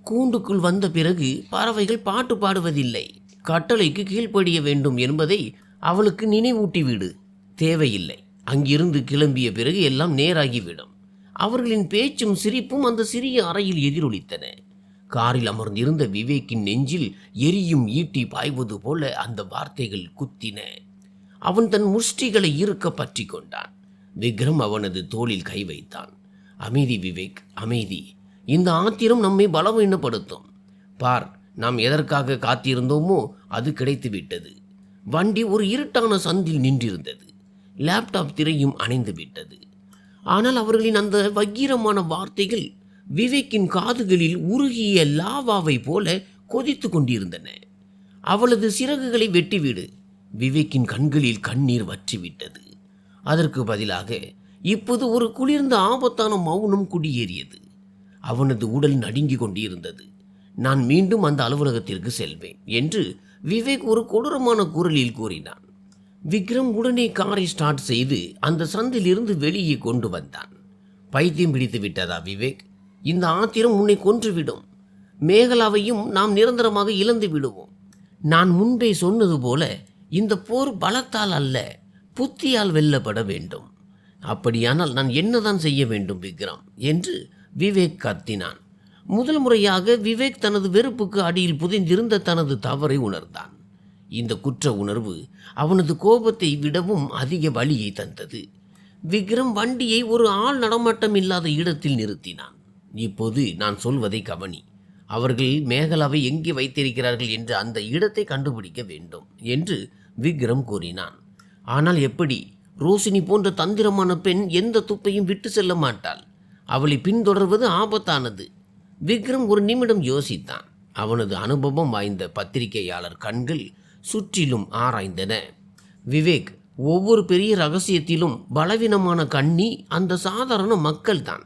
கூண்டுக்குள் வந்த பிறகு பறவைகள் பாட்டு பாடுவதில்லை. கட்டளைக்கு கீழ்ப்படிய வேண்டும் என்பதை அவளுக்கு நினைவூட்டிவிடு. தேவையில்லை. அங்கிருந்து கிளம்பிய பிறகு எல்லாம் நேராகிவிடும். அவர்களின் பேச்சும் சிரிப்பும் அந்த சிறிய அறையில் எதிரொலித்தன. காரில் அமர்ந்திருந்த விவேக்கின் நெஞ்சில் எரியும் ஈட்டி பாய்வது போல அந்த வார்த்தைகள் குத்தின. அவன் தன் முஷ்டிகளை இறுக்க பற்றி கொண்டான். விக்ரம் அவனது தோளில் கை வைத்தான். அமைதி விவேக், அமைதி. இந்த ஆத்திரம் நம்மை பலவீனப்படுத்தும். பார், நாம் எதற்காக காத்திருந்தோமோ அது கிடைத்துவிட்டது. வண்டி ஒரு இருட்டான சந்தில் நின்றிருந்தது. லேப்டாப் திரையும் அணைந்து விட்டது. ஆனால் அவர்களின் அந்த வக்கீரமான வார்த்தைகள் விவேக்கின் காதுகளில் உருகிய லாவாவை போல கொதித்து கொண்டிருந்தன. அவளது சிறகுகளை வெட்டிவிடு. விவேக்கின் கண்களில் கண்ணீர் வற்றிவிட்டது. அதற்கு பதிலாக இப்போது ஒரு குளிர்ந்த ஆபத்தான மௌனம் குடியேறியது. அவனது உடல் நடுங்கிக் கொண்டிருந்தது. நான் மீண்டும் அந்த அலுவலகத்திற்கு செல்வேன் என்று விவேக் ஒரு கொடூரமான குரலில் கூறினான். விக்ரம் உடனே காரை ஸ்டார்ட் செய்து அந்த சந்தில் இருந்து வெளியே கொண்டு வந்தான். பைத்தியம் பிடித்து விட்டதா விவேக்? இந்த ஆத்திரம் உன்னை கொன்றுவிடும். மேகலாவையும் நாம் நிரந்தரமாக இழந்து விடுவோம். நான் முன்பே சொன்னது போல இந்த போர் பலத்தால் அல்ல, புத்தியால் வெல்லப்பட வேண்டும். அப்படியானால் நான் என்னதான் செய்ய வேண்டும் விக்ரம் என்று விவேக் கத்தினான். முதல் முறையாக விவேக் தனது வெறுப்புக்கு அடியில் புதைந்திருந்த தனது தவறை உணர்ந்தான். இந்த குற்ற உணர்வு அவனது கோபத்தை விடவும் அதிக வலியை தந்தது. விக்ரம் வண்டியை ஒரு ஆள் நடமாட்டம் இல்லாத இடத்தில் நிறுத்தினான். இப்போது நான் சொல்வதை கவனி. அவர்கள் மேகலாவை எங்கே வைத்திருக்கிறார்கள் என்று அந்த இடத்தை கண்டுபிடிக்க வேண்டும் என்று விக்ரம் கூறினான். ஆனால் எப்படி? ரோசினி போன்ற தந்திரமான பெண் எந்த துப்பையும் விட்டு செல்ல மாட்டாள். அவளை பின்தொடர்வது ஆபத்தானது. விக்ரம் ஒரு நிமிடம் யோசித்தான். அவனது அனுபவம் வாய்ந்த பத்திரிகையாளர் கண்கள் சுற்றிலும் ஆராய்ந்தன. விவேக், ஒவ்வொரு பெரிய ரகசியத்திலும் பலவீனமான கண்ணி அந்த சாதாரண மக்கள்தான்.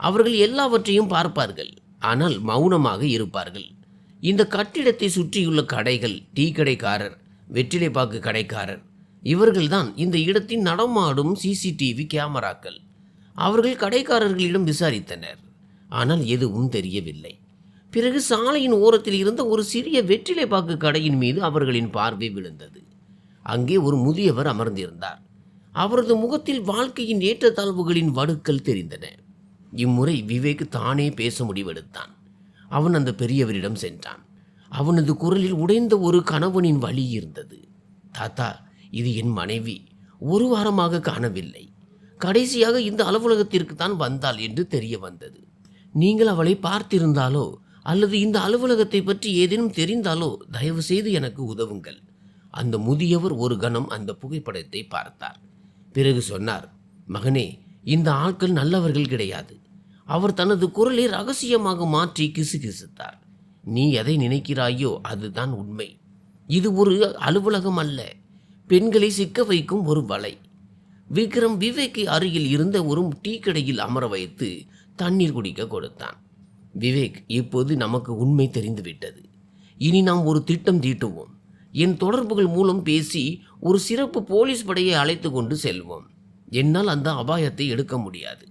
அவர்கள் எல்லாவற்றையும் பார்ப்பார்கள், ஆனால் மௌனமாக இருப்பார்கள். இந்த கட்டிடத்தை சுற்றியுள்ள கடைகள், டீ கடைக்காரர், வெற்றிலைப்பாக்கு கடைக்காரர், இவர்கள்தான் இந்த இடத்தின் நடமாடும் சிசிடிவி கேமராக்கள். அவர்கள் கடைக்காரர்களிடம் விசாரித்தனர், ஆனால் எதுவும் தெரியவில்லை. பிறகு சாலையின் ஓரத்தில் இருந்த ஒரு சிறிய வெற்றிலைப்பாக்கு கடையின் மீது அவர்களின் பார்வை விழுந்தது. அங்கே ஒரு முதியவர் அமர்ந்திருந்தார். அவரது முகத்தில் வாழ்க்கையின் ஏற்றத்தாழ்வுகளின் வடுக்கள் தெரிந்தன. இம்முறை விவேக் தானே பேச முடிவெடுத்தான். அவன் அந்த பெரியவரிடம் சென்றான். அவனது குரலில் உடைந்த ஒரு கணவனின் வலி இருந்தது. தாத்தா, இது என் மனைவி. ஒரு வாரமாக காணவில்லை. கடைசியாக இந்த அலுவலகத்திற்கு தான் வந்தாள் என்று தெரிய வந்தது. நீங்கள் அவளை பார்த்திருந்தாலோ அல்லது இந்த அலுவலகத்தை பற்றி ஏதேனும் தெரிந்தாலோ தயவு செய்து எனக்கு உதவுங்கள். அந்த முதியவர் ஒரு கணம் அந்த புகைப்படத்தை பார்த்தார். பிறகு சொன்னார், மகனே, இந்த ஆட்கள் நல்லவர்கள் கிடையாது. அவர் தனது குரலை ரகசியமாக மாற்றி கிசுகிசுத்தார். நீ எதை நினைக்கிறாயோ அதுதான் உண்மை. இது ஒரு அலுவலகம் அல்ல, பெண்களை சிக்க வைக்கும் ஒரு வலை. விக்ரம் விவேக்கை அருகில் இருந்த ஒரு டீ கடையில் அமர வைத்து தண்ணீர் குடிக்க கொடுத்தான். விவேக், இப்போது நமக்கு உண்மை தெரிந்துவிட்டது. இனி நாம் ஒரு திட்டம் தீட்டுவோம். என் தொடர்புகள் மூலம் பேசி ஒரு சிறப்பு போலீஸ் படையை அழைத்து கொண்டு செல்வோம். என்னால் அந்த அபாயத்தை எடுக்க முடியாது.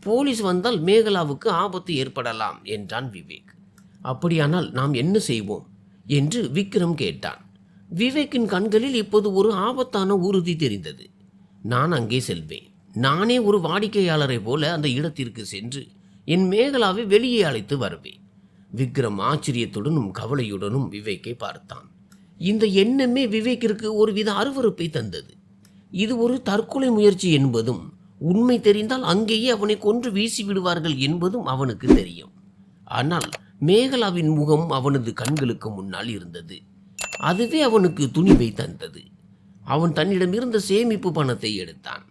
போலீஸ் வந்தால் மேகலாவுக்கு ஆபத்து ஏற்படலாம் என்றான் விவேக். அப்படியானால் நாம் என்ன செய்வோம் என்று விக்ரம் கேட்டான். விவேக்கின் கண்களில் இப்போது ஒரு ஆபத்தான உறுதி தெரிந்தது. நான் அங்கே செல்வேன். நானே ஒரு வாடிக்கையாளரை போல அந்த இடத்திற்கு சென்று என் மேகலாவை வெளியே அழைத்து வருவேன். விக்ரம் ஆச்சரியத்துடனும் கவலையுடனும் விவேக்கை பார்த்தான். இந்த எண்ணமே விவேக்கிற்கு ஒருவித அருவருப்பை தந்தது. இது ஒரு தற்கொலை முயற்சி என்பதும், உண்மை தெரிந்தால் அங்கேயே அவனை கொன்று வீசி விடுவார்கள் என்பதும் அவனுக்கு தெரியும். ஆனால் மேகலாவின் முகம் அவனது கண்களுக்கு முன்னால் இருந்தது. அதுவே அவனுக்கு துணிவை தந்தது. அவன் தன்னிடமிருந்த சேமிப்பு பணத்தை எடுத்தான்.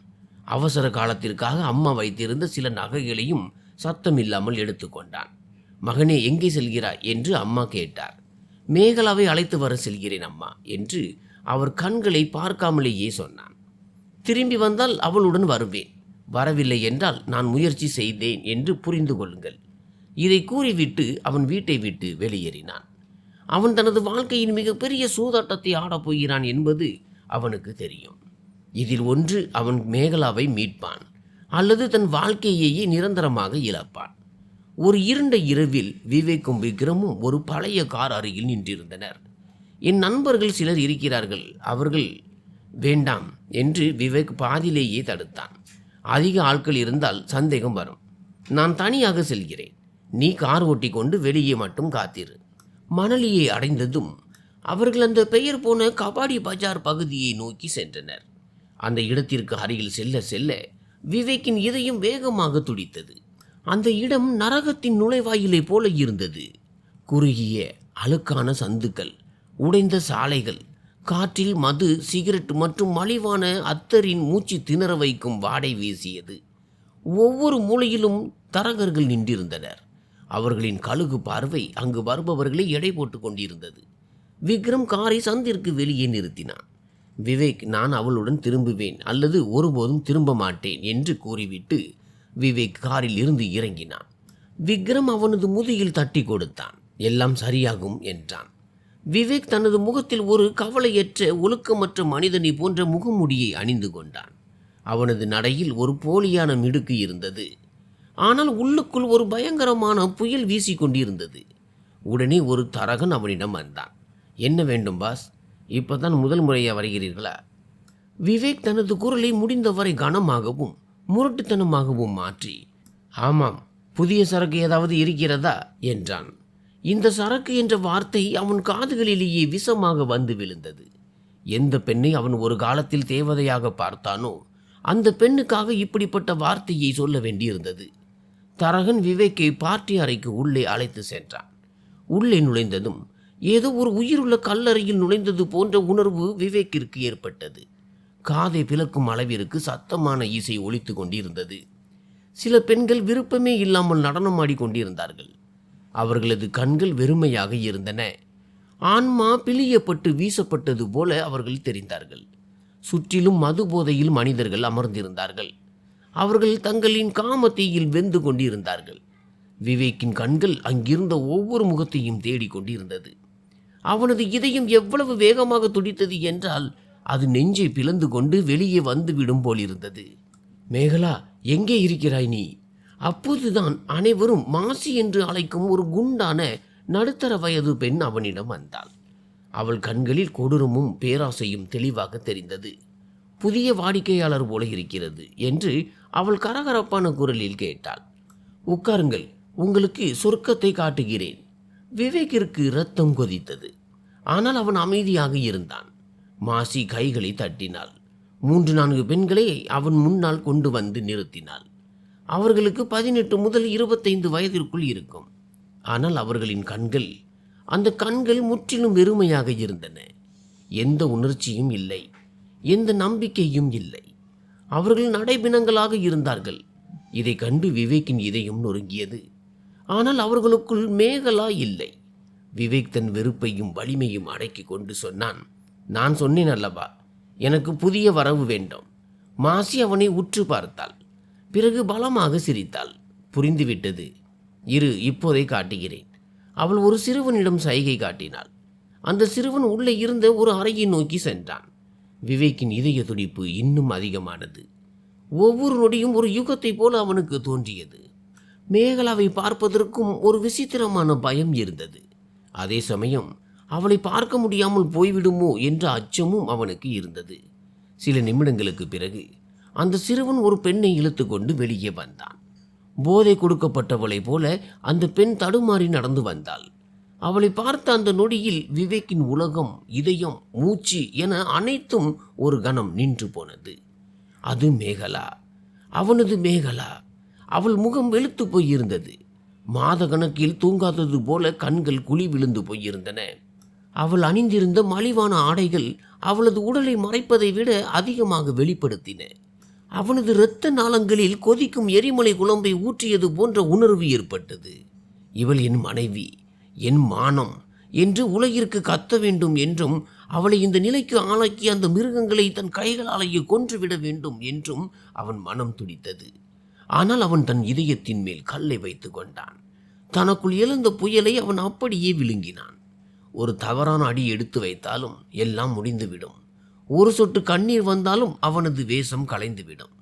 அவசர காலத்திற்காக அம்மா வைத்திருந்த சில நகைகளையும் சத்தமில்லாமல் எடுத்துக்கொண்டான். மகனே, எங்கே செல்கிறாய் என்று அம்மா கேட்டார். மேகலாவை அழைத்து வர செல்கிறேன் அம்மா என்று அவர் கண்களை பார்க்காமலேயே சொன்னான். திரும்பி வந்தால் அவளுடன் வருவேன், வரவில்லை என்றால் நான் முயற்சி செய்தேன் என்று புரிந்து கொள்ளுங்கள். இதை கூறிவிட்டு அவன் வீட்டை விட்டு வெளியேறினான். அவன் தனது வாழ்க்கையின் மிகப்பெரிய சூதாட்டத்தை ஆடப் போகிறான் என்பது அவனுக்கு தெரியும். இதில் ஒன்று, அவன் மேகலாவை மீட்பான் அல்லது தன் வாழ்க்கையையே நிரந்தரமாக இழப்பான். ஒரு இருண்ட இரவில் விவேக்கும் விக்ரமும் ஒரு பழைய கார் அருகில் நின்றிருந்தனர். என் நண்பர்கள் சிலர் இருக்கிறார்கள், அவர்கள் வேண்டாம் என்று விவேக் பாதியிலேயே தடுத்தான். அதிக ஆட்கள் இருந்தால் சந்தேகம் வரும். நான் தனியாக செல்கிறேன். நீ கார் ஓட்டி கொண்டு வெளியே மட்டும் காத்திரு. மணலியை அடைந்ததும் அவர்கள் அந்த பெயர் போன கபாடி பஜார் பகுதியை நோக்கி சென்றனர். அந்த இடத்திற்கு அருகில் செல்ல செல்ல விவேக்கின் இதயம் வேகமாக துடித்தது. அந்த இடம் நரகத்தின் நுழைவாயிலை போல இருந்தது. குறுகிய அழுக்கான சந்துக்கள், உடைந்த சாலைகள், காற்றில் மது, சிகரெட் மற்றும் மலிவான அத்தரின் மூச்சு திணற வைக்கும் வாடை வீசியது. ஒவ்வொரு மூலையிலும் தரகர்கள் நின்றிருந்தனர். அவர்களின் கழுகு பார்வை அங்கு வருபவர்களை எடை போட்டு கொண்டிருந்தது. விக்ரம் காரை சந்திற்கு வெளியே நிறுத்தினான். விவேக், நான் அவளுடன் திரும்புவேன் அல்லது ஒருபோதும் திரும்ப மாட்டேன் என்று கூறிவிட்டு விவேக் காரில் இருந்து இறங்கினான். விக்ரம் அவனது முதுகில் தட்டி கொடுத்தான். எல்லாம் சரியாகும் என்றான். விவேக் தனது முகத்தில் ஒரு கவலையற்ற ஒழுக்கமற்ற மனிதனை போன்ற முகமுடியை அணிந்து கொண்டான். அவனது நடையில் ஒரு போலியான மிடுக்கு இருந்தது. ஆனால் உள்ளுக்குள் ஒரு பயங்கரமான புயல் வீசிக்கொண்டிருந்தது. உடனே ஒரு தரகன் அவனிடம் வந்தான். என்ன வேண்டும் பாஸ்? இப்போதான் முதல் முறையாக வருகிறீர்களா? விவேக் தனது குரலை முடிந்தவரை கனமாகவும் முரட்டுத்தனமாகவும் மாற்றி, ஆமாம், புதிய சரக்கு ஏதாவது இருக்கிறதா என்றான். இந்த சரக்கு என்ற வார்த்தை அவன் காதுகளிலேயே விஷமாக வந்து விழுந்தது. எந்த பெண்ணை அவன் ஒரு காலத்தில் தேவதையாக பார்த்தானோ அந்த பெண்ணுக்காக இப்படிப்பட்ட வார்த்தையை சொல்ல வேண்டியிருந்தது. தரகன் விவேக்கை பார்ட்டி அறைக்கு உள்ளே அழைத்து சென்றான். உள்ளே நுழைந்ததும் ஏதோ ஒரு உயிருள்ள கல்லறையில் நுழைந்தது போன்ற உணர்வு விவேக்கிற்கு ஏற்பட்டது. காதை பிளக்கும் அளவிற்கு சத்தமான இசை ஒலித்து கொண்டிருந்தது. சில பெண்கள் விருப்பமே இல்லாமல் நடனமாடி கொண்டிருந்தார்கள். அவர்களது கண்கள் வெறுமையாக இருந்தன. ஆன்மா பிழியப்பட்டு வீசப்பட்டது போல அவர்கள் தெரிந்தார்கள். சுற்றிலும் மது போதையில் மனிதர்கள் அமர்ந்திருந்தார்கள். அவர்கள் தங்களின் காமத்தீயில் வெந்து கொண்டிருந்தார்கள். விவேக்கின் கண்கள் அங்கிருந்த ஒவ்வொரு முகத்தையும் தேடிக்கொண்டிருந்தது. அவனது இதயம் எவ்வளவு வேகமாக துடித்தது என்றால் அது நெஞ்சை பிளந்து கொண்டு வெளியே வந்துவிடும் போலிருந்தது. மேகலா, எங்கே இருக்கிறாய் நீ? அப்போதுதான் அனைவரும் மாசி என்று அழைக்கும் ஒரு குண்டான நடுத்தர வயது பெண் அவனிடம் வந்தாள். அவள் கண்களில் கொடூரமும் பேராசையும் தெளிவாக தெரிந்தது. புதிய வாடிக்கையாளர் போல இருக்கிறது என்று அவள் கரகரப்பான குரலில் கேட்டாள். உட்காருங்கள், உங்களுக்கு சொர்க்கத்தை காட்டுகிறேன். விவேக்கிற்கு இரத்தம் கொதித்தது. ஆனால் அவன் அமைதியாக இருந்தான். மாசி கைகளை தட்டினாள். 3-4 பெண்களை அவன் முன்னால் கொண்டு வந்து நிறுத்தினாள். அவர்களுக்கு 18 முதல் 25 வயதிற்குள் இருக்கும். ஆனால் அவர்களின் கண்கள், அந்த கண்கள் முற்றிலும் வெறுமையாக இருந்தன. எந்த உணர்ச்சியும் இல்லை, எந்த நம்பிக்கையும் இல்லை. அவர்கள் நடைபிணங்களாக இருந்தார்கள். இதை கண்டு விவேக்கின் இதயம் நொறுங்கியது. ஆனால் அவர்களுக்குள் மேகலா இல்லை. விவேக் தன் வெறுப்பையும் வலிமையும் அடக்கி கொண்டு சொன்னான், நான் சொன்னேன் அல்லவா, எனக்கு புதிய வரவு வேண்டும். மாசி அவனை உற்று பார்த்தாள். பிறகு பலமாக சிரித்தாள். புரிந்துவிட்டது, இரு, இப்போதை காட்டுகிறேன். அவள் ஒரு சிறுவனிடம் சைகை காட்டினாள். அந்த சிறுவன் உள்ளே இருந்த ஒரு அறையை நோக்கி சென்றான். விவேக்கின் இதய துடிப்பு இன்னும் அதிகமானது. ஒவ்வொரு நொடியும் ஒரு யுகத்தை போல அவனுக்கு தோன்றியது. மேகலாவை பார்ப்பதற்கும் ஒரு விசித்திரமான பயம் இருந்தது. அதே சமயம் அவளை பார்க்க முடியாமல் போய்விடுமோ என்ற அச்சமும் அவனுக்கு இருந்தது. சில நிமிடங்களுக்கு பிறகு அந்த சிறுவன் ஒரு பெண்ணை இழுத்து கொண்டு வெளியே வந்தான். போதை கொடுக்கப்பட்டவளைப் போல அந்த பெண் தடுமாறி நடந்து வந்தாள். அவளை பார்த்த அந்த நொடியில் விவேக்கின் உலகம், இதயம், மூச்சு என அனைத்தும் ஒரு கணம் நின்று போனது. அது மேகலா, அவனது மேகலா. அவள் முகம் வெளுத்து போயிருந்தது. மாத கணக்கில் தூங்காதது போல கண்கள் குழி விழுந்து போயிருந்தன. அவள் அணிந்திருந்த மலிவான ஆடைகள் அவளது உடலை மறைப்பதை விட அதிகமாக வெளிப்படுத்தின. அவனது இரத்த நாளங்களில் கொதிக்கும் எரிமலை குழம்பை ஊற்றியது போன்ற உணர்வு ஏற்பட்டது. இவள் என் மனைவி, என் மானம் என்று உலகிற்கு கத்த வேண்டும் என்றும், அவளை இந்த நிலைக்கு ஆளாக்கி அந்த மிருகங்களை தன் கைகளாலேயே கொன்றுவிட வேண்டும் என்றும் அவன் மனம் துடித்தது. ஆனால் அவன் தன் இதயத்தின் மேல் கல்லை வைத்து கொண்டான். தனக்குள் எழுந்த புயலை அவன் அப்படியே விழுங்கினான். ஒரு தவறான அடி எடுத்து வைத்தாலும் எல்லாம் முடிந்துவிடும். ஒரு சொட்டு கண்ணீர் வந்தாலும் அவனது வேஷம் கலைந்துவிடும்.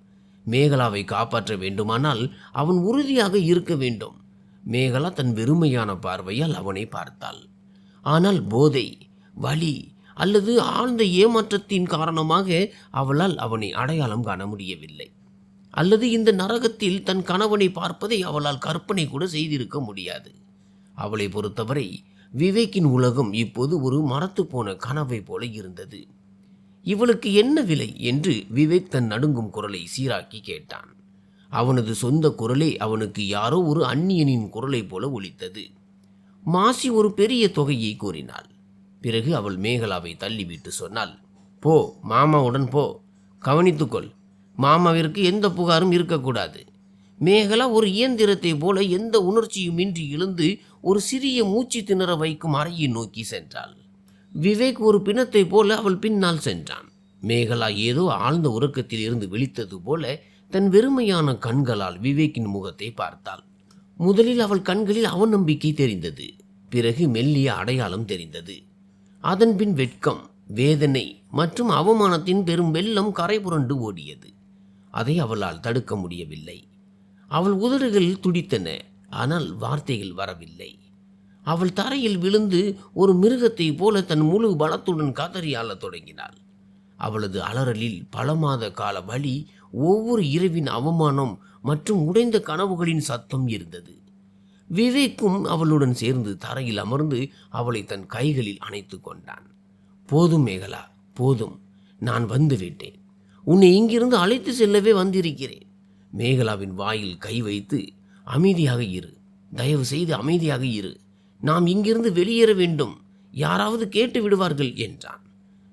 மேகலாவை காப்பாற்ற வேண்டுமானால் அவன் உறுதியாக இருக்க வேண்டும். மேகலா தன் வெறுமையான பார்வையால் அவனை பார்த்தாள். ஆனால் போதை, வலி அல்லது ஆழ்ந்த ஏமாற்றத்தின் காரணமாக அவளால் அவனை அடையாளம் காண முடியவில்லை. அல்லது இந்த நரகத்தில் தன் கணவனை பார்ப்பதை அவளால் கற்பனை கூட செய்திருக்க முடியாது. அவளை பொறுத்தவரை விவேக்கின் உலகம் இப்போது ஒரு மரத்து போன கனவை போல இருந்தது. இவளுக்கு என்ன விலை என்று விவேக் தன் நடுங்கும் குரலை சீராக்கி கேட்டான். அவனது சொந்த குரலே அவனுக்கு யாரோ ஒரு அந்நியனின் குரலை போல ஒலித்தது. மாசி ஒரு பெரிய தொகையை கூறினாள். பிறகு அவள் மேகலாவை தள்ளிவிட்டு சொன்னாள், போ, மாமாவுடன் போ, கவனித்துக்கொள். மாமாவிற்கு எந்த புகாரும் இருக்கக்கூடாது. மேகலா ஒரு இயந்திரத்தை போல எந்த உணர்ச்சியுமின்றி எழுந்து ஒரு சிறிய மூச்சு திணற வைக்கும் அறையை நோக்கி சென்றாள். விவேக் ஒரு பிணத்தை போல அவள் பின்னால் சென்றான். மேகலா ஏதோ ஆழ்ந்த உறக்கத்தில் இருந்து விழித்தது போல தன் வெறுமையான கண்களால் விவேக்கின் முகத்தை பார்த்தாள். முதலில் அவள் கண்களில் அவநம்பிக்கை தெரிந்தது. பிறகு மெல்லிய அடையாளம் தெரிந்தது. அதன்பின் வெட்கம், வேதனை மற்றும் அவமானத்தின் பெரும் வெள்ளம் கரை புரண்டு ஓடியது. அதை அவளால் தடுக்க முடியவில்லை. அவள் உதடுகள் துடித்தன, ஆனால் வார்த்தைகள் வரவில்லை. அவள் தரையில் விழுந்து ஒரு மிருகத்தை போல தன் முழு பலத்துடன் கதறி ஆளத் தொடங்கினாள். அவளது அலறலில் பல மாத கால வலி, ஒவ்வொரு இரவின் அவமானம் மற்றும் உடைந்த கனவுகளின் சத்தம் இருந்தது. விவேக்கும் அவளுடன் சேர்ந்து தரையில் அமர்ந்து அவளை தன் கைகளில் அணைத்து கொண்டான். போதும் மேகலா, போதும், நான் வந்து விட்டேன். உன்னை இங்கிருந்து அழைத்து செல்லவே வந்திருக்கிறேன். மேகலாவின் வாயில் கை வைத்து, அமைதியாக இரு, தயவு செய்து அமைதியாக இரு, நாம் இங்கிருந்து வெளியேற வேண்டும், யாராவது கேட்டு விடுவார்கள் என்றான்.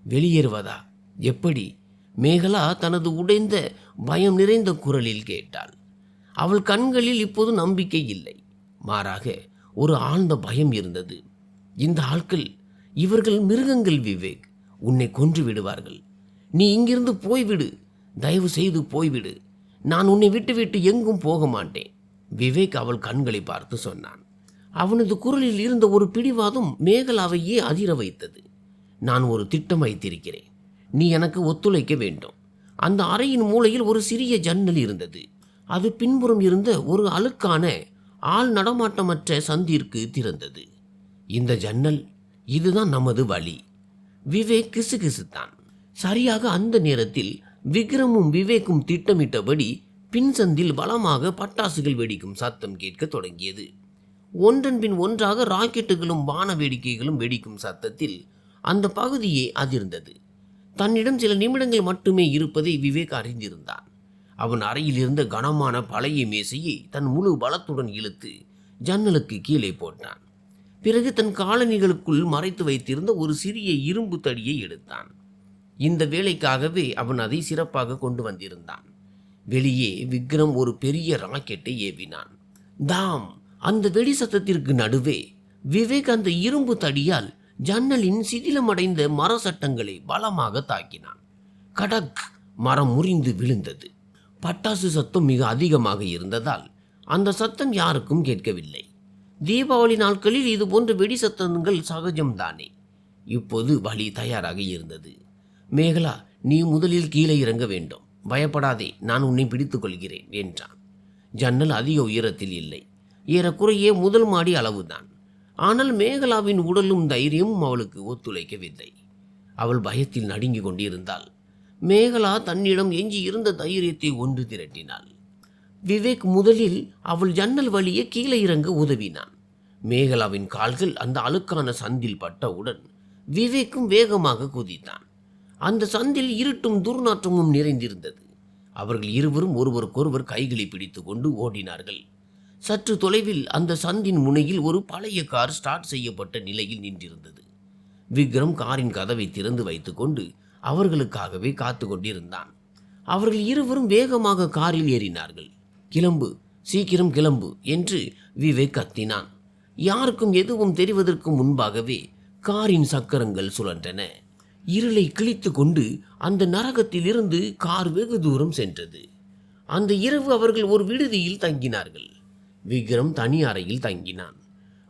வெளியேறுவதா? எப்படி? மேகலா தனது உடைந்த பயம் நிறைந்த குரலில் கேட்டாள். அவள் கண்களில் இப்போது நம்பிக்கை இல்லை, மாறாக ஒரு ஆழ்ந்த பயம் இருந்தது. இந்த ஆட்கள், இவர்கள் மிருகங்கள் விவேக், உன்னை கொன்று விடுவார்கள். நீ இங்கிருந்து போய்விடு, தயவு செய்து போய்விடு. நான் உன்னை விட்டு எங்கும் போக மாட்டேன். விவேக் அவள் கண்களை பார்த்து சொன்னான். அவனது குரலில் இருந்த ஒரு பிடிவாதம் மேகலாவையே அதிர வைத்தது. நான் ஒரு திட்டம் வைத்திருக்கிறேன், நீ எனக்கு ஒத்துழைக்க வேண்டும். அந்த அறையின் மூலையில் ஒரு சிறிய ஜன்னல் இருந்தது. அது பின்புறம் இருந்த ஒரு அழுக்கான ஆள் நடமாட்டமற்ற சந்திற்கு திறந்தது. இந்த ஜன்னல், இதுதான் நமது வழி. விவேக் கிசுகிசுத்தான். சரியாக அந்த நேரத்தில் விக்ரமும் விவேக்கும் திட்டமிட்டபடி பின்சந்தில் பலமாக பட்டாசுகள் வெடிக்கும் சத்தம் கேட்க தொடங்கியது. ஒன்றன் பின் ஒன்றாக ராக்கெட்டுகளும் வான வேடிக்கைகளும் வெடிக்கும் சத்தத்தில் அந்த பகுதியே அதிர்ந்தது. தன்னிடம் சில நிமிடங்கள் மட்டுமே இருப்பதை விவேக் அறிந்திருந்தான். அவன் அறையில் இருந்த கனமான பழைய மேசையை தன் முழு பலத்துடன் இழுத்து ஜன்னலுக்கு கீழே போட்டான். பிறகு தன் காலணிகளுக்குள் மறைத்து வைத்திருந்த ஒரு சிறிய இரும்பு தடியை எடுத்தான். இந்த வேலைக்காகவே அவன் அதை சிறப்பாக கொண்டு வந்திருந்தான். வெளியே விக்ரம் ஒரு பெரிய ராக்கெட்டை ஏவினான். தாம்! அந்த வெடி சத்தத்திற்கு நடுவே விவேக் அந்த இரும்பு தடியால் ஜன்னலின் சிதிலமடைந்த மர சட்டங்களை பலமாக தாக்கினான். கடக்! மரம் முறிந்து விழுந்தது. பட்டாசு சத்தம் மிக அதிகமாக இருந்ததால் அந்த சத்தம் யாருக்கும் கேட்கவில்லை. தீபாவளி நாட்களில் இது போன்ற வெடி சத்தங்கள் சகஜம்தானே. இப்போது வழி தயாராக இருந்தது. மேகலா, நீ முதலில் கீழே இறங்க வேண்டும். பயப்படாதே, நான் உன்னை பிடித்துக் கொள்கிறேன் என்றான். ஜன்னல் அதிக உயரத்தில் இல்லை, ஏறக்குறைய முதல் மாடி அளவுதான். ஆனால் மேகலாவின் உடலும் தைரியமும் அவளுக்கு ஒத்துழைக்கவில்லை. அவள் பயத்தில் நடுங்கிக் கொண்டிருந்தாள். மேகலா தன்னிடம் எஞ்சி இருந்த தைரியத்தை ஒன்று திரட்டினாள். விவேக் முதலில் அவள் ஜன்னல் வழியே கீழே இறங்க உதவினான். மேகலாவின் கால்கள் அந்த அழுக்கான சந்தில் பட்டவுடன் விவேக்கும் வேகமாக குதித்தான். அந்த சந்தில் இருட்டும் துர்நாற்றமும் நிறைந்திருந்தது. அவர்கள் இருவரும் ஒருவருக்கொருவர் கைகளை பிடித்து கொண்டு ஓடினார்கள். சற்று தொலைவில் அந்த சந்தின் முனையில் ஒரு பழைய கார் ஸ்டார்ட் செய்யப்பட்ட நிலையில் நின்றிருந்தது. விக்ரம் காரின் கதவை திறந்து வைத்துக்கொண்டு அவர்களுக்காகவே காத்து கொண்டிருந்தான். அவர்கள் இருவரும் வேகமாக காரில் ஏறினார்கள். கிளம்பு, சீக்கிரம் கிளம்பு என்று விவேக் கத்தினான். யாருக்கும் எதுவும் தெரிவதற்கு முன்பாகவே காரின் சக்கரங்கள் சுழன்றன. இருளை கிழித்து கொண்டு அந்த நரகத்திலிருந்து கார் வெகு தூரம் சென்றது. அந்த இரவு அவர்கள் ஒரு விடுதியில் தங்கினார்கள். விக்ரம் தனி அறையில் தங்கினான்.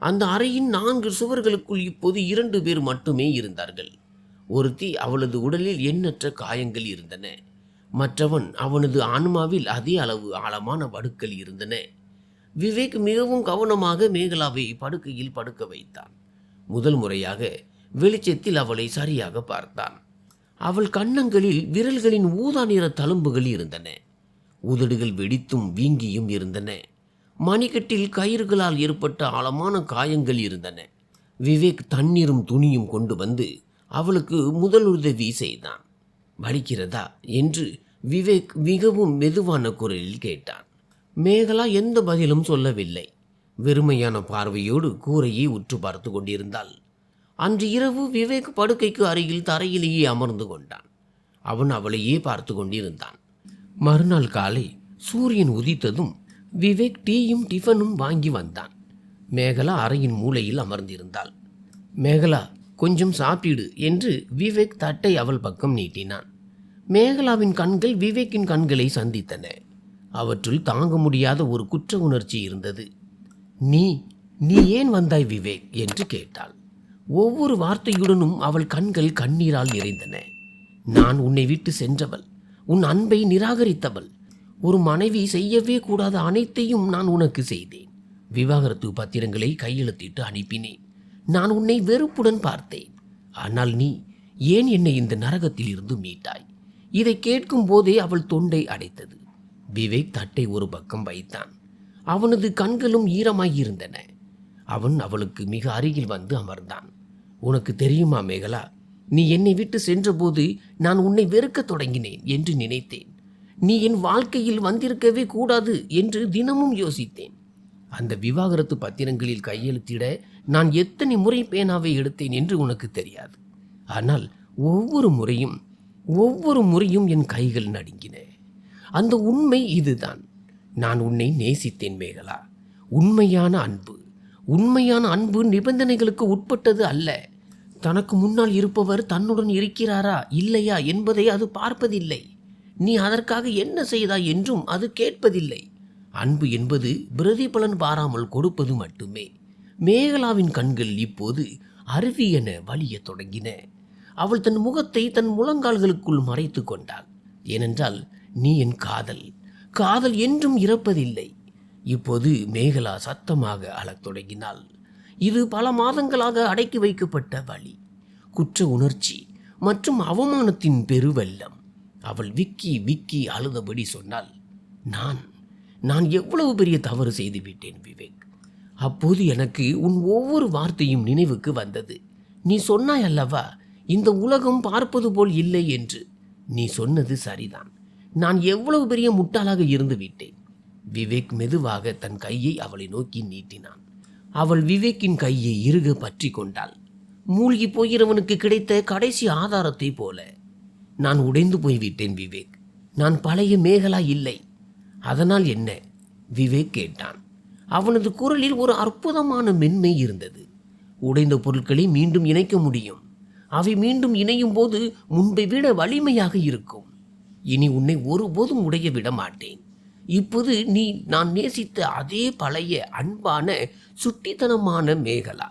அந்த அறையின் 4 சுவர்களுக்குள் இப்போது 2 பேர் மட்டுமே இருந்தார்கள். ஒருத்தி, அவளது உடலில் எண்ணற்ற காயங்கள் இருந்தன. மற்றவன், அவனது ஆன்மாவில் அதே அளவு ஆழமான வடுக்கள் இருந்தன. விவேக் மிகவும் கவனமாக மேகலாவை படுக்கையில் படுக்க வைத்தான். முதல் முறையாக வெளிச்சத்தில் அவளை சரியாக பார்த்தான். அவள் கன்னங்களில் விரல்களின் ஊதா நிற தழும்புகள் இருந்தன. உதடுகள் வெடித்தும் வீங்கியும் இருந்தன. மணிக்கட்டில் கயிறுகளால் ஏற்பட்ட ஆழமான காயங்கள் இருந்தன. விவேக் தண்ணீரும் துணியும் கொண்டு வந்து அவளுக்கு முதலுதவி செய்தான். வலிக்கிறதா என்று விவேக் மிகவும் மெதுவான குரலில் கேட்டான். மேகலா எந்த பதிலும் சொல்லவில்லை. வெறுமையான பார்வையோடு கூரையை உற்று பார்த்து கொண்டிருந்தாள். அன்று இரவு விவேக் படுக்கைக்கு அருகில் தரையிலேயே அமர்ந்து கொண்டான். அவன் அவளையே பார்த்து கொண்டிருந்தான். மறுநாள் காலை சூரியன் உதித்ததும் விவேக் டீயும் டிஃபனும் வாங்கி வந்தான். மேகலா அறையின் மூலையில் அமர்ந்திருந்தாள். மேகலா, கொஞ்சம் சாப்பிடு என்று விவேக் தட்டை அவள் பக்கம் நீட்டினான். மேகலாவின் கண்கள் விவேக்கின் கண்களை சந்தித்தன. அவற்றுள் தாங்க முடியாத ஒரு குற்ற உணர்ச்சி இருந்தது. நீ ஏன் வந்தாய் விவேக் என்று கேட்டாள். ஒவ்வொரு வார்த்தையுடனும் அவள் கண்கள் கண்ணீரால் நிறைந்தன. நான் உன்னை விட்டு சென்றவள், உன் அன்பை நிராகரித்தவள். ஒரு மனைவி செய்யவே கூடாத அனைத்தையும் நான் உனக்கு செய்தேன். விவாகரத்து பத்திரங்களை கையெழுத்திட்டு அனுப்பினேன். நான் உன்னை வெறுப்புடன் பார்த்தேன். ஆனால் நீ ஏன் என்னை இந்த நரகத்தில் இருந்து மீட்டாய்? இதை கேட்கும் போதே அவள் தொண்டை அடைத்தது. விவேக் தட்டை ஒரு பக்கம் வைத்தான். அவனது கண்களும் ஈரமாகியிருந்தன. அவன் அவளுக்கு மிக அருகில் வந்து அமர்ந்தான். உனக்கு தெரியுமா மேகலா, நீ என்னை விட்டு சென்றபோது நான் உன்னை வெறுக்க தொடங்கினேன் என்று நினைத்தேன். நீ என் வாழ்க்கையில் வந்திருக்கவே கூடாது என்று தினமும் யோசித்தேன். அந்த விவாகரத்து பத்திரங்களில் கையெழுத்திட நான் எத்தனை முறை பேனாவை எடுத்தேன் என்று உனக்கு தெரியாது. ஆனால் ஒவ்வொரு முறையும் ஒவ்வொரு முறையும் என் கைகள் நடுங்கின. அந்த உண்மை இதுதான். நான் உன்னை நேசித்தேன் மேகலா. உண்மையான அன்பு நிபந்தனைகளுக்கு உட்பட்டது அல்ல. தனக்கு முன்னால் இருப்பவர் தன்னுடன் இருக்கிறாரா இல்லையா என்பதை அது பார்ப்பதில்லை. நீ அதற்காக என்ன செய்தாய் என்றும் அது கேட்பதில்லை. அன்பு என்பது பிரதிபலன் பாராமல் கொடுப்பது மட்டுமே. மேகலாவின் கண்கள் இப்போது அருவி என வலியத் தொடங்கின. அவள் தன் முகத்தை தன் முழங்கால்களுக்குள் மறைத்து கொண்டாள். ஏனென்றால் நீ என் காதல் என்றும் இறப்பதில்லை. இப்போது மேகலா சத்தமாக அழத் தொடங்கினாள். இது பல மாதங்களாக அடக்கி வைக்கப்பட்ட வலி, குற்ற உணர்ச்சி மற்றும் அவமானத்தின் பெருவெள்ளம். அவள் விக்கி விக்கி அழுதபடி சொன்னாள், நான் எவ்வளவு பெரிய தவறு செய்து விட்டேன் விவேக். அப்போது எனக்கு உன் ஒவ்வொரு வார்த்தையும் நினைவுக்கு வந்தது. நீ சொன்னாய் அல்லவா, இந்த உலகம் பார்ப்பது போல் இல்லை என்று. நீ சொன்னது சரிதான். நான் எவ்வளவு பெரிய முட்டாளாக இருந்து விட்டேன். விவேக் மெதுவாக தன் கையை அவளை நோக்கி நீட்டினான். அவள் விவேக்கின் கையை இறுக பற்றி கொண்டாள். மூழ்கி போகிறவனுக்கு கிடைத்த கடைசி ஆதாரத்தை போல. நான் உடைந்து போய்விட்டேன் விவேக். நான் பழைய மேகலா இல்லை. அதனால் என்ன? விவேக் கேட்டான். அவனது குரலில் ஒரு அற்புதமான மென்மை இருந்தது. உடைந்த பொருட்களை மீண்டும் இணைக்க முடியும். அவை மீண்டும் இணையும் போது முன்பை விட வலிமையாக இருக்கும். இனி உன்னை ஒருபோதும் உடைய விட மாட்டேன். இப்போது நீ நான் நேசித்த அதே பழைய அன்பான சுட்டித்தனமான மேகலா.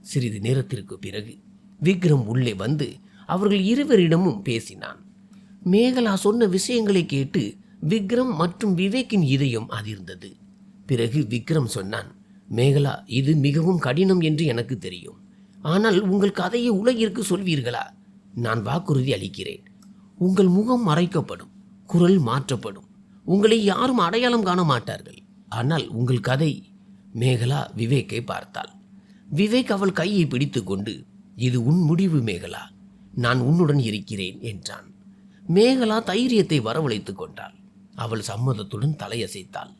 சிறிது நேரத்திற்கு பிறகு விக்ரம் உள்ளே வந்து அவர்கள் இருவரிடமும் பேசினான். மேகலா சொன்ன விஷயங்களை கேட்டு விக்ரம் மற்றும் விவேக்கின் இதயம் அதிர்ந்தது. பிறகு விக்ரம் சொன்னான், மேகலா, இது மிகவும் கடினம் என்று எனக்கு தெரியும். ஆனால் உங்கள் கதையை உலகிற்கு சொல்வீர்களா? நான் வாக்குறுதி அளிக்கிறேன். உங்கள் முகம் மறைக்கப்படும், குரல் மாற்றப்படும், உங்களை யாரும் அடையாளம் காண மாட்டார்கள். ஆனால் உங்கள் கதை. மேகலா விவேக்கை பார்த்தாள். விவேக் அவள் கையை பிடித்து கொண்டு, இது உன் முடிவு மேகலா, நான் உன்னுடன் இருக்கிறேன் என்றான். மேகலா தைரியத்தை வரவழைத்துக் கொண்டாள். அவள் சம்மதத்துடன் தலையசைத்தாள்.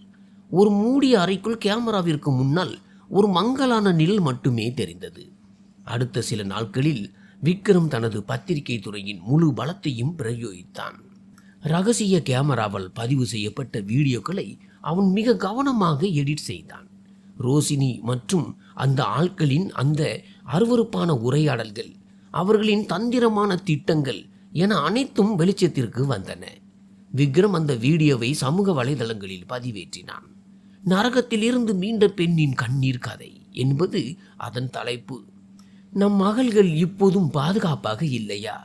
ஒரு மூடிய அறைக்குள் கேமராவிற்கு முன்னால் ஒரு மங்கலான நிழல் மட்டுமே தெரிந்தது. அடுத்த சில நாட்களில் விக்ரம் தனது பத்திரிகை துறையின் முழு பலத்தையும் பிரயோகித்தான். ரகசிய கேமராவால் பதிவு செய்யப்பட்ட வீடியோக்களை அவன் மிக கவனமாக எடிட் செய்தான். ரோசினி மற்றும் அந்த ஆட்களின் அந்த அருவருப்பான உரையாடல்கள், அவர்களின் தந்திரமான திட்டங்கள் என அனைத்தும் வெளிச்சத்திற்கு வந்தன. விக்ரம் அந்த வீடியோவை சமூக வலைதளங்களில் பதிவேற்றினான். நரகத்தில் இருந்து மீண்ட பெண்ணின் கண்ணீர் கதை என்பது அதன் தலைப்பு. நம் மகள்கள் இப்போதும் பாதுகாப்பாக இல்லையா?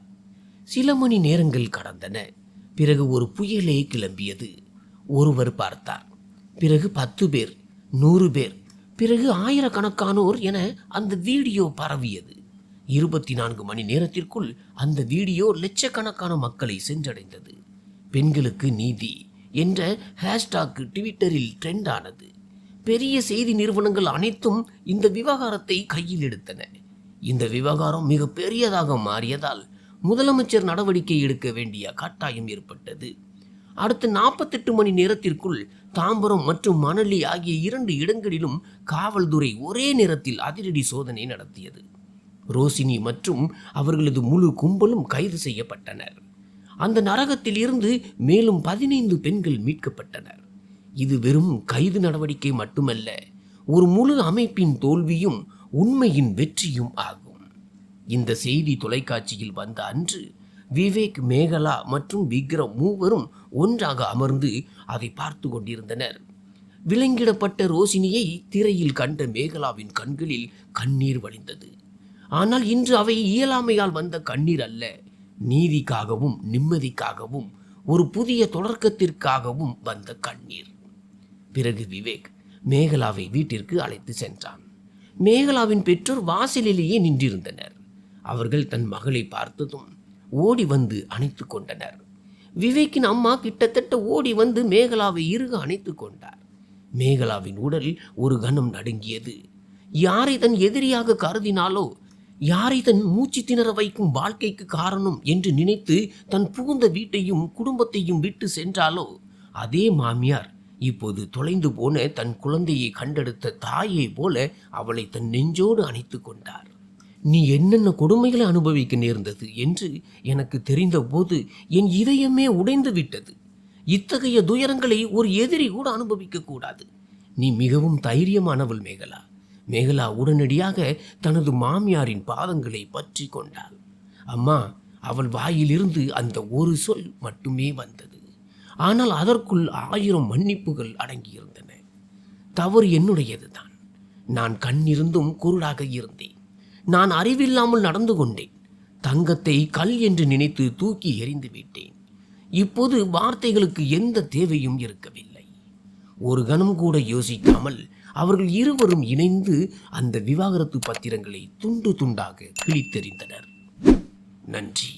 சில மணி நேரங்கள் கடந்தன. பிறகு ஒரு புயலே கிளம்பியது. ஒருவர் பார்த்தார், பிறகு 10 பேர், 100 பேர், பிறகு ஆயிரக்கணக்கானோர் என அந்த வீடியோ பரவியது. 24 மணி நேரத்திற்குள் அந்த வீடியோ லட்சக்கணக்கான மக்களை சென்றடைந்தது. பெண்களுக்கு நீதி என்ற ஹேஷ்டாக் ட்விட்டரில் ட்ரெண்ட் ஆனது. பெரிய செய்தி நிறுவனங்கள் அனைத்தும் இந்த விவகாரத்தை கையில் எடுத்தன. இந்த விவகாரம் மிக பெரியதாக மாறியதால் முதலமைச்சர் நடவடிக்கை எடுக்க வேண்டிய கட்டாயம் ஏற்பட்டது. அடுத்த 48 மணி நேரத்திற்குள் தாம்பரம் மற்றும் மணலி ஆகிய 2 இடங்களிலும் காவல்துறை ஒரே நேரத்தில் அதிரடி சோதனை நடத்தியது. ரோசினி மற்றும் அவர்களது முழு கும்பலும் கைது செய்யப்பட்டனர். அந்த நரகத்தில் இருந்து மேலும் 15 பெண்கள் மீட்கப்பட்டனர். இது வெறும் கைது நடவடிக்கை மட்டுமல்ல, ஒரு முழு அமைப்பின் தோல்வியும் உண்மையின் வெற்றியும் ஆகும். இந்த செய்தி தொலைக்காட்சியில் வந்த அன்று விவேக், மேகலா மற்றும் விக்ரம் மூவரும் ஒன்றாக அமர்ந்து அதை பார்த்து கொண்டிருந்தனர். விலங்கிடப்பட்ட ரோசினியை திரையில் கண்ட மேகலாவின் கண்களில் கண்ணீர் வழிந்தது. ஆனால் இன்று அவை இயலாமையால் வந்த கண்ணீர் அல்ல, நீதிக்காகவும் நிம்மதிக்காகவும் ஒரு புதிய தொடக்கத்திற்காகவும் வந்த கண்ணீர். பிறகு விவேக் மேகலாவை வீட்டிற்கு அழைத்து சென்றான். மேகலாவின் பெற்றோர் வாசலிலேயே நின்றிருந்தனர். அவர்கள் தன் மகளை பார்த்ததும் ஓடி வந்து அணைத்து கொண்டனர். விவேக்கின் அம்மா கிட்டத்தட்ட ஓடி வந்து மேகலாவை இறுக அணைத்து கொண்டார். மேகலாவின் உடல் ஒரு கணம் நடுங்கியது. யாரை தன் எதிரியாக கருதினாலோ, யாரை தன் மூச்சு திணற வைக்கும் வாழ்க்கைக்கு காரணம் என்று நினைத்து தன் புகுந்த வீட்டையும் குடும்பத்தையும் விட்டு சென்றாலோ, அதே மாமியார் இப்போது தொலைந்து போன தன் குழந்தையை கண்டெடுத்த தாயை போல அவளை தன் நெஞ்சோடு அணைத்து கொண்டார். நீ என்னென்ன கொடுமைகளை அனுபவிக்க நேர்ந்தது என்று எனக்கு தெரிந்தபோது என் இதயமே உடைந்து விட்டது. இத்தகைய துயரங்களை ஒரு எதிரி கூட அனுபவிக்க கூடாது. நீ மிகவும் தைரியமானவள் மேகலா. மேகலா உடனடியாக தனது மாமியாரின் பாதங்களை பற்றி கொண்டாள். அம்மா, அவள் வாயிலிருந்து அந்த ஒரு சொல் மட்டுமே வந்தது. ஆனால் அதற்குள் 1000 மன்னிப்புகள் அடங்கியிருந்தன. தவறு என்னுடையதுதான். நான் கண்ணிருந்தும் குருடாக இருந்தேன். நான் அறிவில்லாமல் நடந்து கொண்டேன். தங்கத்தை கல் என்று நினைத்து தூக்கி எறிந்து விட்டேன். இப்போது வார்த்தைகளுக்கு எந்த தேவையும் இருக்கவில்லை. ஒரு கணம் கூட யோசிக்காமல் அவர்கள் இருவரும் இணைந்து அந்த விவாகரத்து பத்திரங்களை துண்டு துண்டாக கிழித்தெறிந்தனர். நன்றி.